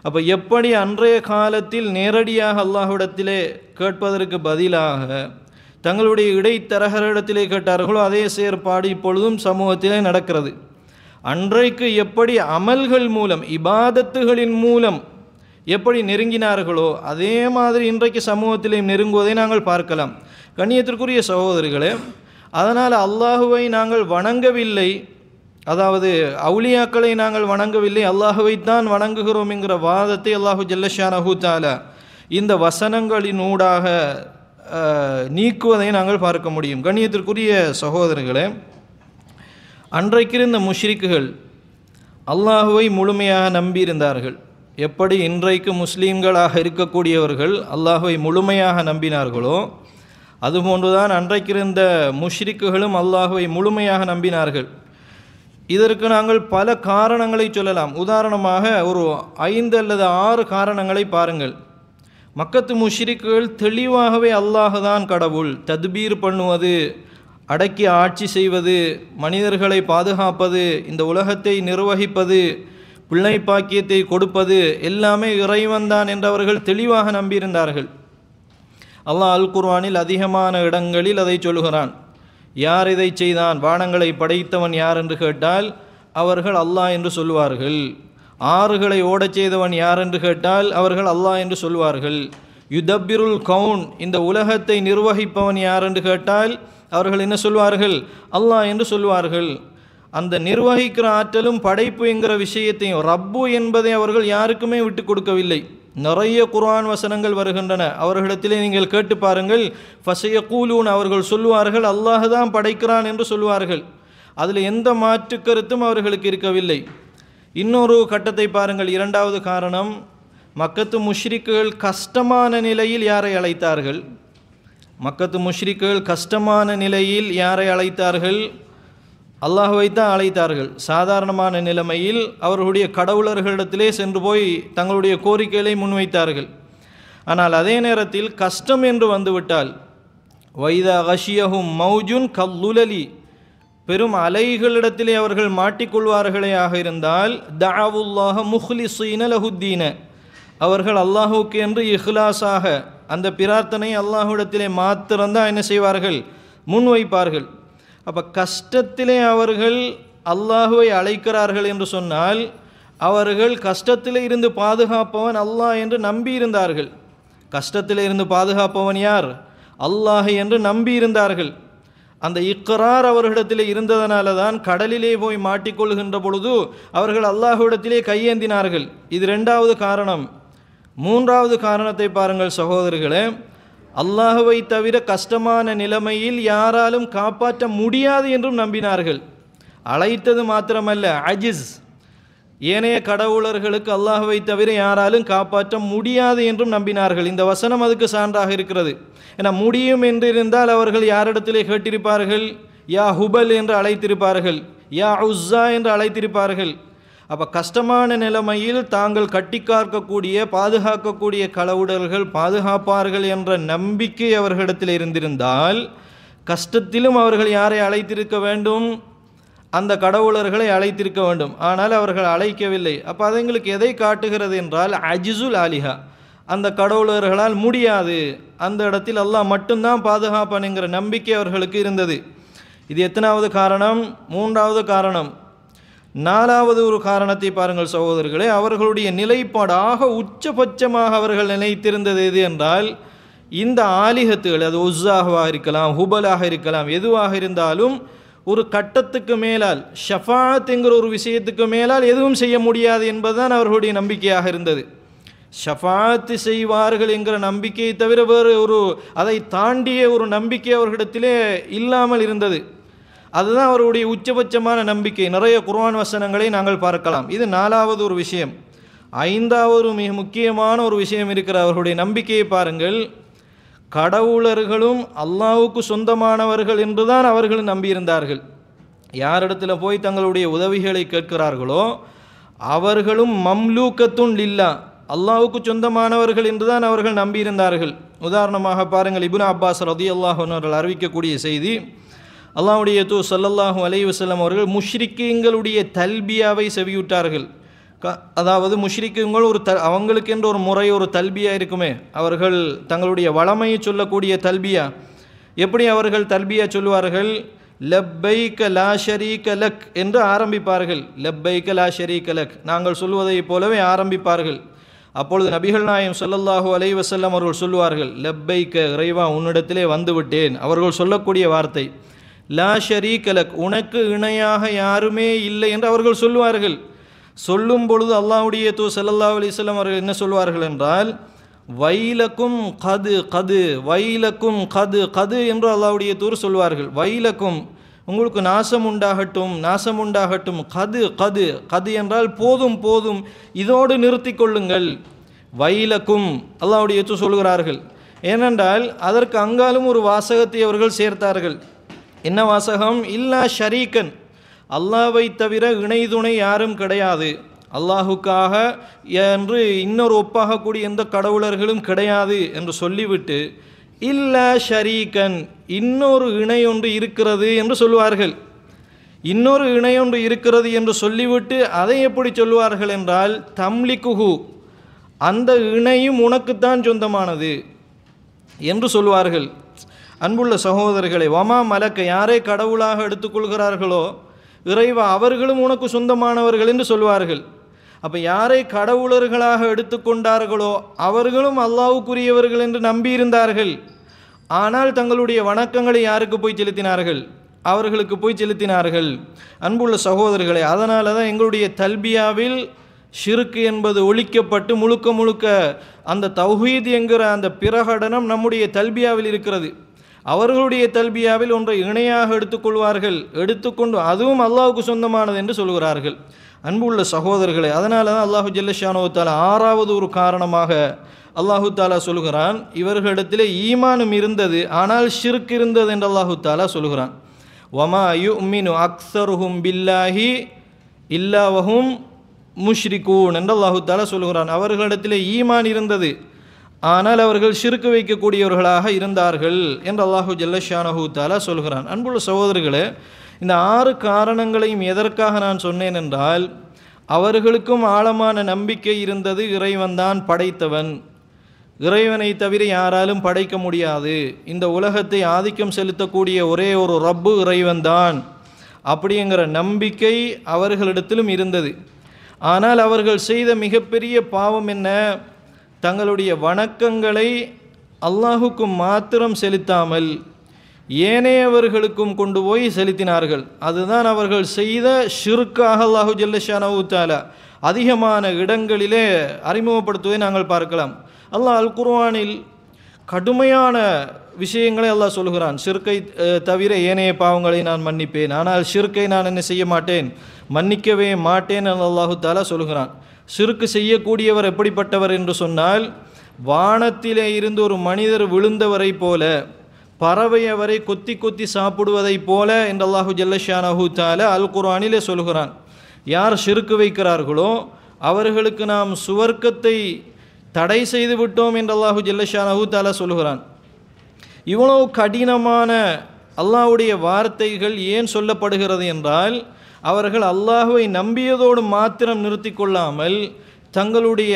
அப்போ எப்படி அன்றைய காலத்தில் நேரடியாக அல்லாஹ்விடத்திலே கேட்பதற்கு பதிலாக தங்களுடைய இடைத்தரகரிடத்திலே கேட்டார்களோ அதே செயற்பாடு இப்பொழுதும் சமூகத்திலே நடக்கிறது. அன்றைக்கு எப்படி அமல்கள் மூலம் இபாதத்துகளின் மூலம் எப்படி நெருங்கினார்களோ அதே மாதிரி இன்றைக்கு சமூகத்திலே நெருங்குவதை நாங்கள் பார்க்கலாம். கண்ணியத்திற்குரிய சகோதரிகளே, அதனால் அல்லாஹுவை நாங்கள் வணங்கவில்லை, அதாவது அவுலியாக்களை நாங்கள் வணங்கவில்லை, அல்லாஹுவைத்தான் வணங்குகிறோம் என்கிற வாதத்தை அல்லாஹு ஜல்லஷானஹு தஆலா இந்த வசனங்களினூடாக நீக்குவதை நாங்கள் பார்க்க முடியும். கண்ணியத்திற்குரிய சகோதரர்களே, அன்றைக்கிருந்த முஷ்ரிக்குகள் அல்லாஹுவை முழுமையாக நம்பியிருந்தார்கள். எப்படி இன்றைக்கு முஸ்லீம்களாக இருக்கக்கூடியவர்கள் அல்லாஹுவை முழுமையாக நம்பினார்களோ அதுபோன்றுதான் அன்றைக்கிருந்த முஷ்ரிக்குகளும் அல்லாஹுவை முழுமையாக நம்பினார்கள். இதற்கு நாங்கள் பல காரணங்களை சொல்லலாம். உதாரணமாக ஒரு 5 அல்லது 6 காரணங்களை பாருங்கள். மக்கத்து முஷ்ரிக்குகள் தெளிவாகவே அல்லாஹுதான் கடவுள், தத்பீர் பண்ணுவது, அடக்கி ஆட்சி செய்வது, மனிதர்களை பாதுகாப்பது, இந்த உலகத்தை நிர்வகிப்பது, பிள்ளை பாக்கியத்தை கொடுப்பது எல்லாமே இறைவன்தான் என்றவர்கள் தெளிவாக நம்பியிருந்தார்கள். அல்லாஹ் அல் குர்ஆனில் அதிகமான இடங்களில் அதை சொல்கிறான். யார் இதை செய்தான், வானங்களை படைத்தவன் யார் என்று கேட்டால் அவர்கள் அல்லாஹ் என்று சொல்வார்கள். ஆறுகளை ஓடச் செய்தவன் யார் என்று கேட்டால் அவர்கள் அல்லாஹ் என்று சொல்வார்கள். யுதப்பிருல் கவுன், இந்த உலகத்தை நிர்வகிப்பவன் யார் என்று கேட்டால் அவர்கள் என்ன சொல்வார்கள், அல்லாஹ் என்று சொல்வார்கள். அந்த நிர்வகிக்கிற ஆற்றலும் படைப்பு என்கிற விஷயத்தையும் ரப்பு என்பதை அவர்கள் யாருக்குமே விட்டு கொடுக்கவில்லை. நிறைய குர்ஆன் வசனங்கள் வருகின்றன, அவர்களிடத்திலே நீங்கள் கேட்டு பாருங்கள். ஃபஸயகூலூன், அவர்கள் சொல்வார்கள் அல்லாஹ் தான் படைக்கிறான் என்று சொல்வார்கள். அதில் எந்த மாற்று கருத்தும் அவர்களுக்கு இருக்கவில்லை. இன்னொரு கட்டத்தை பாருங்கள். 2வது காரணம், மக்கத்து முஷ்ரிக்குகள் கஷ்டமான நிலையில் யாரை அழைத்தார்கள்? மக்கத்து முஷ்ரிக்குகள் கஷ்டமான நிலையில் யாரை அழைத்தார்கள்? அல்லாஹுவைத்தான் அழைத்தார்கள். சாதாரணமான நிலைமையில் அவர்களுடைய கடவுளர்களிடத்திலே சென்று போய் தங்களுடைய கோரிக்கைகளை முன்வைத்தார்கள். ஆனால் அதே நேரத்தில் கஷ்டம் என்று வந்துவிட்டால் வைதா கஷியஹும் மௌஜுன் கல்லுலலி, பெரும் அலைகளிடத்திலே அவர்கள் மாட்டிக்கொள்வார்களே ஆக இருந்தால் தஅவுல்லாஹ முஹ்லிஸீன லஹுத்தீன, அவர்கள் அல்லாஹுக்கு என்று இஹ்லாஸாக அந்த பிரார்த்தனை அல்லாஹ்விடத்திலே மாத்திரம்தான் என்ன செய்வார்கள், முன்வைப்பார்கள். அப்போ கஷ்டத்திலே அவர்கள் அல்லாஹுவை அழைக்கிறார்கள் என்று சொன்னால் அவர்கள் கஷ்டத்திலே இருந்து பாதுகாப்பவன் அல்லாஹ் என்று நம்பியிருந்தார்கள். கஷ்டத்திலே இருந்து பாதுகாப்பவன் யார், அல்லாஹ் என்று நம்பியிருந்தார்கள். அந்த இக்ரார் அவர்களிடத்திலே இருந்ததனால தான் கடலிலே போய் மாட்டிக்கொள்கின்ற பொழுது அவர்கள் அல்லாஹ்விடத்திலே கையேந்தினார்கள். இது 2வது காரணம். 3வது காரணத்தை பாருங்கள் சகோதரர்களே, அல்லாஹுவை தவிர கஷ்டமான நிலைமையில் யாராலும் காப்பாற்ற முடியாது என்றும் நம்பினார்கள். அழைத்தது மாத்திரமல்ல, அஜிஸ், ஏனைய கடவுளர்களுக்கு அல்லாஹுவை தவிர யாராலும் காப்பாற்ற முடியாது என்றும் நம்பினார்கள். இந்த வசனம் அதுக்கு சான்றாக இருக்கிறது. ஏன்னா முடியும் என்றிருந்தால் அவர்கள் யாரிடத்திலே கேட்டிருப்பார்கள், யா ஹுபல் என்று அழைத்திருப்பார்கள், யா உஸ்ஸா என்று அழைத்திருப்பார்கள். அப்போ கஷ்டமான நிலைமையில் தாங்கள் கட்டிக்காக்கக்கூடிய பாதுகாக்கக்கூடிய கடவுளர்கள் பாதுகாப்பார்கள் என்ற நம்பிக்கை அவர்களிடத்தில் இருந்திருந்தால் கஷ்டத்திலும் அவர்கள் யாரை அழைத்திருக்க வேண்டும், அந்த கடவுளர்களை அழைத்திருக்க வேண்டும். ஆனால் அவர்கள் அழைக்கவில்லை. அப்போ அது எங்களுக்கு எதை காட்டுகிறது என்றால் அஜிசுல் ஆலிஹா, அந்த கடவுளர்களால் முடியாது, அந்த இடத்தில் அல்லாஹ் மட்டும்தான் பாதுகாப்பான் என்கிற நம்பிக்கை அவர்களுக்கு இருந்தது. இது எத்தனாவது காரணம்? 3வது காரணம். 4வது ஒரு காரணத்தை பாருங்கள் சகோதரர்களே, அவர்களுடைய நிலைப்பாடாக உச்சபட்சமாக அவர்கள் நினைத்திருந்தது எது என்றால் இந்த ஆலிஹத்துகள், அது உஸ்ஸாவாக இருக்கலாம், ஹுபலாக இருக்கலாம், எதுவாக இருந்தாலும் ஒரு கட்டத்துக்கு மேலால் ஷஃபாத் என்கிற ஒரு விஷயத்துக்கு மேலால் எதுவும் செய்ய முடியாது என்பதுதான் அவர்களுடைய நம்பிக்கையாக இருந்தது. ஷஃபாத் செய்வார்கள் என்கிற நம்பிக்கையை தவிர வேறு அதை தாண்டிய ஒரு நம்பிக்கை அவர்களிடத்திலே இல்லாமல் இருந்தது. அதுதான் அவருடைய உச்சபட்சமான நம்பிக்கை. நிறைய குர்ஆன் வசனங்களை நாங்கள் பார்க்கலாம். இது 4வது ஒரு விஷயம். 5வது மிக முக்கியமான ஒரு விஷயம் இருக்கிற அவர்களுடைய நம்பிக்கையை பாருங்கள். கடவுளர்களும் அல்லாஹ்வுக்கு சொந்தமானவர்கள் என்றுதான் அவர்கள் நம்பியிருந்தார்கள். யாரிடத்தில் போய் தங்களுடைய உதவிகளை கேட்கிறார்களோ அவர்களும் மம்லூக்கத்துன் லில்லா, அல்லாஹ்வுக்கு சொந்தமானவர்கள் என்றுதான் அவர்கள் நம்பியிருந்தார்கள். உதாரணமாக பாருங்கள், இப்னு அப்பாஸ் ரலியல்லாஹு அன்ஹு அவர்கள் அறிவிக்கக்கூடிய செய்தி, அல்லாஹ்வுடைய தூதர் ஸல்லல்லாஹு அலைஹி வஸல்லம் அவர்கள் முஷ்ரிக்கீங்களுடைய தல்பியாவை செவியுட்டார்கள். அதாவது முஷ்ரிக்குங்கள் அவங்களுக்கு என்ற ஒரு முறை, ஒரு தல்பியா இருக்குமே, அவர்கள் தங்களுடைய வளமையை சொல்லக்கூடிய தல்பியா. எப்படி அவர்கள் தல்பியா சொல்லுவார்கள்? லப்பைக லா ஷரீக லக் என்று ஆரம்பிப்பார்கள். லப்பைக லா ஷரீக லக், நாங்கள் சொல்வதைப் போலவே ஆரம்பிப்பார்கள். அப்பொழுது நபிகள் நாயகம் ஸல்லல்லாஹு அலைஹி வஸல்லம் அவர்கள் சொல்லுவார்கள், லப்பைக, இறைவா உன்னிடத்திலே வந்துவிட்டேன். அவர்கள் சொல்லக்கூடிய வார்த்தை லா ஷரீக லக், உனக்கு இணையாக யாருமே இல்லை என்று அவர்கள் சொல்லுவார்கள். சொல்லும் பொழுது அல்லாஹ்வுடைய தூதர் ஸல்லல்லாஹு அலைஹி வஸல்லம் அவர்கள் என்ன சொல்வார்கள் என்றால், வைலக்கும் கது கது, வைலக்கும் கது கது என்று அல்லாஹ்வுடைய தூதர் சொல்வார்கள். வைலக்கும், உங்களுக்கு நாசம் உண்டாகட்டும், நாசம் உண்டாகட்டும். கது கது, கது என்றால் போதும் போதும், இதோடு நிறுத்தி கொள்ளுங்கள். வைலக்கும் அல்லாஹ்வுடைய தூதர் சொல்கிறார்கள். ஏனென்றால் அதற்கு அங்காலும் ஒரு வாசகத்தை அவர்கள் சேர்த்தார்கள். என்ன வாசகம்? இல்லா ஷரீக்கன், அல்லாஹ்வை தவிர இணை துணை யாரும் கிடையாது, அல்லாஹுக்காக என்று இன்னொரு ஒப்பாகக்கூடிய எந்த கடவுளர்களும் கிடையாது என்று சொல்லிவிட்டு இல்லா ஷரீக்கன், இன்னொரு இணை ஒன்று இருக்கிறது என்று சொல்லுவார்கள். இன்னொரு இணை ஒன்று இருக்கிறது என்று சொல்லிவிட்டு அதை எப்படி சொல்லுவார்கள் என்றால், தம்லிக்குஹு, அந்த இணையும் உனக்குத்தான் சொந்தமானது என்று சொல்லுவார்கள். அன்புள்ள சகோதரர்களை, வமா மலக்க, யாரை கடவுளாக எடுத்துக்கொள்கிறார்களோ இறைவா அவர்களும் உனக்கு சொந்தமானவர்கள் என்று சொல்வார்கள். அப்போ யாரை கடவுளர்களாக எடுத்துக்கொண்டார்களோ அவர்களும் அல்லாஹ்வுக்குரியவர்கள் என்று நம்பியிருந்தார்கள். ஆனால் தங்களுடைய வணக்கங்களை யாருக்கு போய் செலுத்தினார்கள்? அவர்களுக்கு போய் செலுத்தினார்கள். அன்புள்ள சகோதரர்களை, அதனால தான் எங்களுடைய தல்பியாவில் ஷிர்க் என்பது ஒழிக்கப்பட்டு முழுக்க முழுக்க அந்த தௌஹீத் என்கிற அந்த பிரகடனம் நம்முடைய தல்பியாவில் இருக்கிறது. அவர்களுடைய தல்பியாவில் ஒன்றை இணையாக எடுத்துக்கொள்வார்கள், எடுத்துக்கொண்டு அதுவும் அல்லாஹ்வுக்கு சொந்தமானது என்று சொல்கிறார்கள். அன்புள்ள சகோதரர்களை, அதனால தான் அல்லாஹு ஜல்லஷானு தஆலா ஆறாவது ஒரு காரணமாக அல்லாஹு தாலா சொல்கிறான், இவர்களிடத்திலே ஈமானும் இருந்தது ஆனால் ஷிர்க் இருந்தது என்று அல்லாஹு தாலா சொல்கிறான். வமா யுமினு அக்ஸருஹும் பில்லாஹி இல்லா வஹும் முஷ்ரிகூன் என்று அல்லாஹு தாலா சொல்கிறான். அவர்களிடத்திலே ஈமான் இருந்தது ஆனால் அவர்கள் ஷிர்க் வைக்கக்கூடியவர்களாக இருந்தார்கள் என்று அல்லாஹு ஜல்லஷானஹு தஆலா சொல்கிறான். அன்புள்ள சகோதரர்களே, இந்த 6 காரணங்களையும் எதற்காக நான் சொன்னேன் என்றால், அவர்களுக்கும் ஆழமான நம்பிக்கை இருந்தது, இறைவன்தான் படைத்தவன், இறைவனை தவிர யாராலும் படைக்க முடியாது, இந்த உலகத்தை ஆதிக்கம் செலுத்தக்கூடிய ஒரே ஒரு ரப்பு இறைவன்தான் அப்படிங்கிற நம்பிக்கை அவர்களிடத்திலும் இருந்தது. ஆனால் அவர்கள் செய்த மிகப்பெரிய பாவம் என்ன? தங்களுடைய வணக்கங்களை அல்லாஹுக்கு மாத்திரம் செலுத்தாமல் ஏனையவர்களுக்கும் கொண்டு போய் செலுத்தினார்கள். அதுதான் அவர்கள் செய்த ஷிர்க்காக அல்லாஹு ஜல்லஷானஹு தஆலா அதிகமான இடங்களிலே அறிமுகப்படுத்துவதை நாங்கள் பார்க்கலாம். அல்லாஹ் அல் குர்ஆனில் கடுமையான விஷயங்களை அல்லாஹ் சொல்கிறான். ஷிர்க்கை தவிர ஏனைய பாவங்களை நான் மன்னிப்பேன், ஆனால் ஷிர்க்கை நான் என்ன செய்ய மாட்டேன், மன்னிக்கவே மாட்டேன் என்று அல்லாஹு தஆலா சொல்கிறான். ஷிர்க் செய்யக்கூடியவர் எப்படிப்பட்டவர் என்று சொன்னால், வானத்திலே இருந்து ஒரு மனிதர் விழுந்தவரை போல, பறவை அவரை கொத்தி கொத்தி சாப்பிடுவதை போல என்று அல்லாஹு ஜல்லஷானஹு தஆலா அல் குர்ஆனிலே சொல்கிறான். யார் ஷிர்க் வைக்கிறார்களோ அவர்களுக்கு நாம் சுவர்க்கத்தை தடை செய்து விட்டோம் என்று அல்லாஹு ஜல்லஷானஹு தஆலா சொல்கிறான். இவ்வளவு கடினமான அல்லாஹ்வுடைய வார்த்தைகள் ஏன் சொல்லப்படுகிறது என்றால், அவர்கள் அல்லாஹுவை நம்பியதோடு மாத்திரம் நிறுத்தி கொள்ளாமல் தங்களுடைய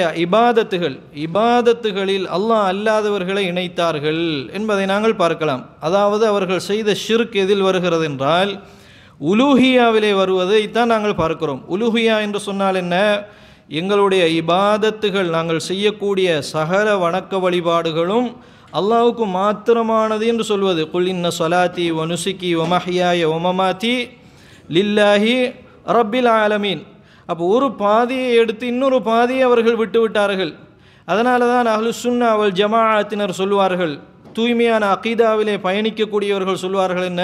இபாதத்துகளில் அல்லாஹ் அல்லாதவர்களை இணைத்தார்கள் என்பதை நாங்கள் பார்க்கலாம். அதாவது அவர்கள் செய்த ஷிர்க் எதில் வருகிறது என்றால், உலூஹியாவிலே வருவதைத்தான் நாங்கள் பார்க்கிறோம். உலூஹியா என்று சொன்னால் என்ன? எங்களுடைய இபாதத்துகள், நாங்கள் செய்யக்கூடிய சகல வணக்க வழிபாடுகளும் அல்லாஹுக்கு மாத்திரமானது என்று சொல்வது. குல் இன்ன ஸலாத்தி வ நுசுகி வ மஹ்யாய வ மமாத்தி லில்லாஹி ரப்பில் ஆலமீன். அப்போ ஒரு பாதியை எடுத்து இன்னொரு பாதியை அவர்கள் விட்டு விட்டார்கள். அதனால தான் அஹ்லு சுன்னா வல் ஜமாஅத்தினர் சொல்வார்கள், தூய்மையான அகீதாவிலே பயணிக்கக்கூடியவர்கள் சொல்வார்கள் என்ன?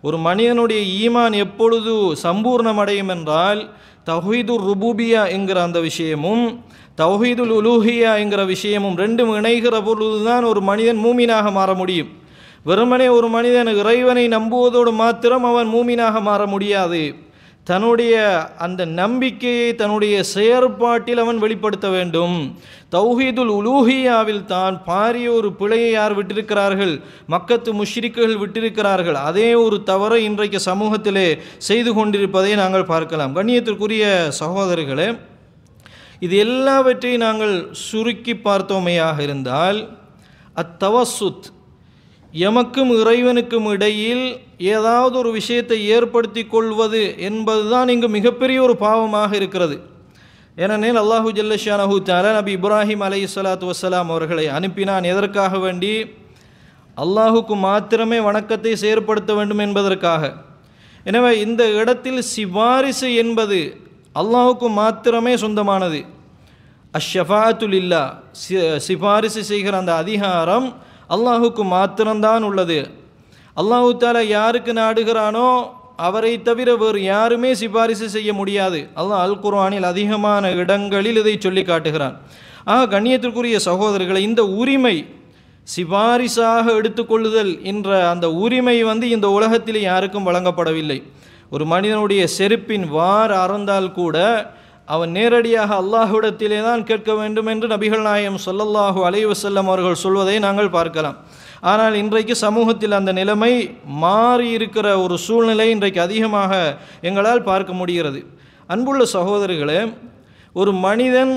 ஒரு மனிதனுடைய ஈமான் எப்பொழுது சம்பூர்ணமடையும் என்றால், தௌஹீதுர் ருபூபியா என்கிற அந்த விஷயமும் தௌஹீதுல் உலூஹியா என்கிற விஷயமும் ரெண்டும் இணைகிற பொழுதுதான் ஒரு மனிதன் மூமினாக மாற முடியும். வெறுமனே ஒரு மனிதன் இறைவனை நம்புவதோடு மாத்திரம் அவன் மூமினாக மாற முடியாது. தன்னுடைய அந்த நம்பிக்கையை தன்னுடைய செயற்பாட்டில் அவன் வெளிப்படுத்த வேண்டும். தௌஹீதுல் உலூஹியாவில் தான் பாரிய ஒரு பிழையை யார் விட்டிருக்கிறார்கள்? மக்கத்து முஷ்ரிக்குகள் விட்டிருக்கிறார்கள். அதே ஒரு தவறை இன்றைக்கு சமூகத்திலே செய்து கொண்டிருப்பதை நாங்கள் பார்க்கலாம். கண்ணியத்திற்குரிய சகோதரர்களே, இது எல்லாவற்றையும் நாங்கள் சுருக்கி பார்த்தோமையாக இருந்தால், அத்தவசுத், எமக்கும் இறைவனுக்கும் இடையில் ஏதாவது ஒரு விஷயத்தை ஏற்படுத்தி கொள்வது என்பதுதான் இங்கு மிகப்பெரிய ஒரு பாவமாக இருக்கிறது. ஏனெனில் அல்லாஹு ஜல்லஷானஹு தஆலா நபி இப்ராஹிம் அலைஹிஸ்ஸலாத்து வஸ்ஸலாம் அவர்களை அனுப்பினான். எதற்காக வேண்டி? அல்லாஹுக்கு மாத்திரமே வணக்கத்தை செயற்படுத்த வேண்டும் என்பதற்காக. எனவே இந்த இடத்தில் சிபாரிசு என்பது அல்லாஹுக்கு மாத்திரமே சொந்தமானது. அஷ்ஷஃபாஅத்து லில்லாஹ், சிபாரிசு செய்கிற அந்த அதிகாரம் அல்லாஹுக்கு மாத்திரம்தான் உள்ளது. அல்லாஹு தஆலா யாருக்கு நாடுகிறானோ அவரை தவிர வேறு யாருமே சிபாரிசு செய்ய முடியாது. அல்லாஹ் அல் குர்ஆனில் அதிகமான இடங்களில் இதை சொல்லி காட்டுகிறான். கண்ணியத்திற்குரிய சகோதரர்களை, இந்த உரிமை சிபாரிசாக எடுத்துக்கொள்ளுதல் என்ற அந்த உரிமை இந்த உலகத்தில் யாருக்கும் வழங்கப்படவில்லை. ஒரு மனிதனுடைய செருப்பின் வார் அறந்தால் கூட அவன் நேரடியாக அல்லாஹ்விடத்திலே தான் கேட்க வேண்டும் என்று நபிகள் நாயகம் ஸல்லல்லாஹு அலைஹி வஸல்லம் அவர்கள் சொல்வதை நாங்கள் பார்க்கலாம். ஆனால் இன்றைக்கு சமூகத்தில் அந்த நிலைமை மாறி இருக்கிற ஒரு சூழ்நிலை இன்றைக்கு அதிகமாக எங்களால் பார்க்க முடிகிறது. அன்புள்ள சகோதரர்களே, ஒரு மனிதன்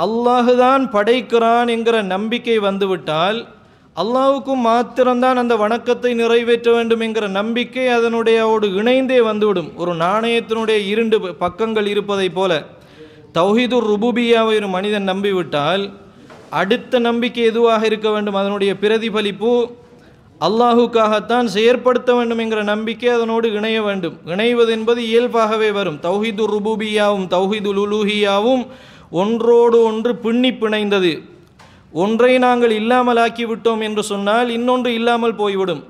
அல்லாஹுதான் படைக்கிறான் என்கிற நம்பிக்கை வந்துவிட்டால் அல்லாஹுக்கும் மாத்திரம்தான் அந்த வணக்கத்தை நிறைவேற்ற வேண்டும் என்கிற நம்பிக்கை அதனுடையோடு இணைந்தே வந்துவிடும். ஒரு நாணயத்தினுடைய இரண்டு பக்கங்கள் இருப்பதை போல தௌஹீதுர் ருபூபியாவை ஒரு மனிதன் நம்பிவிட்டால் அடுத்த நம்பிக்கை எதுவாக இருக்க வேண்டும்? அதனுடைய பிரதிபலிப்பு அல்லாஹுக்காகத்தான் செயற்படுத்த வேண்டும் என்கிற நம்பிக்கை அதனோடு இணைய வேண்டும். இணைவது என்பது இயல்பாகவே வரும். தௌஹீதுர் ருபூபியாவும் தௌஹீதுல் உலூஹியாவும் ஒன்றோடு ஒன்று பின்னி பிணைந்தது. ஒன்றை நாங்கள் இல்லாமலாக்கி விட்டோம் என்று சொன்னால் இன்னொன்று இல்லாமல் போய்விடும்.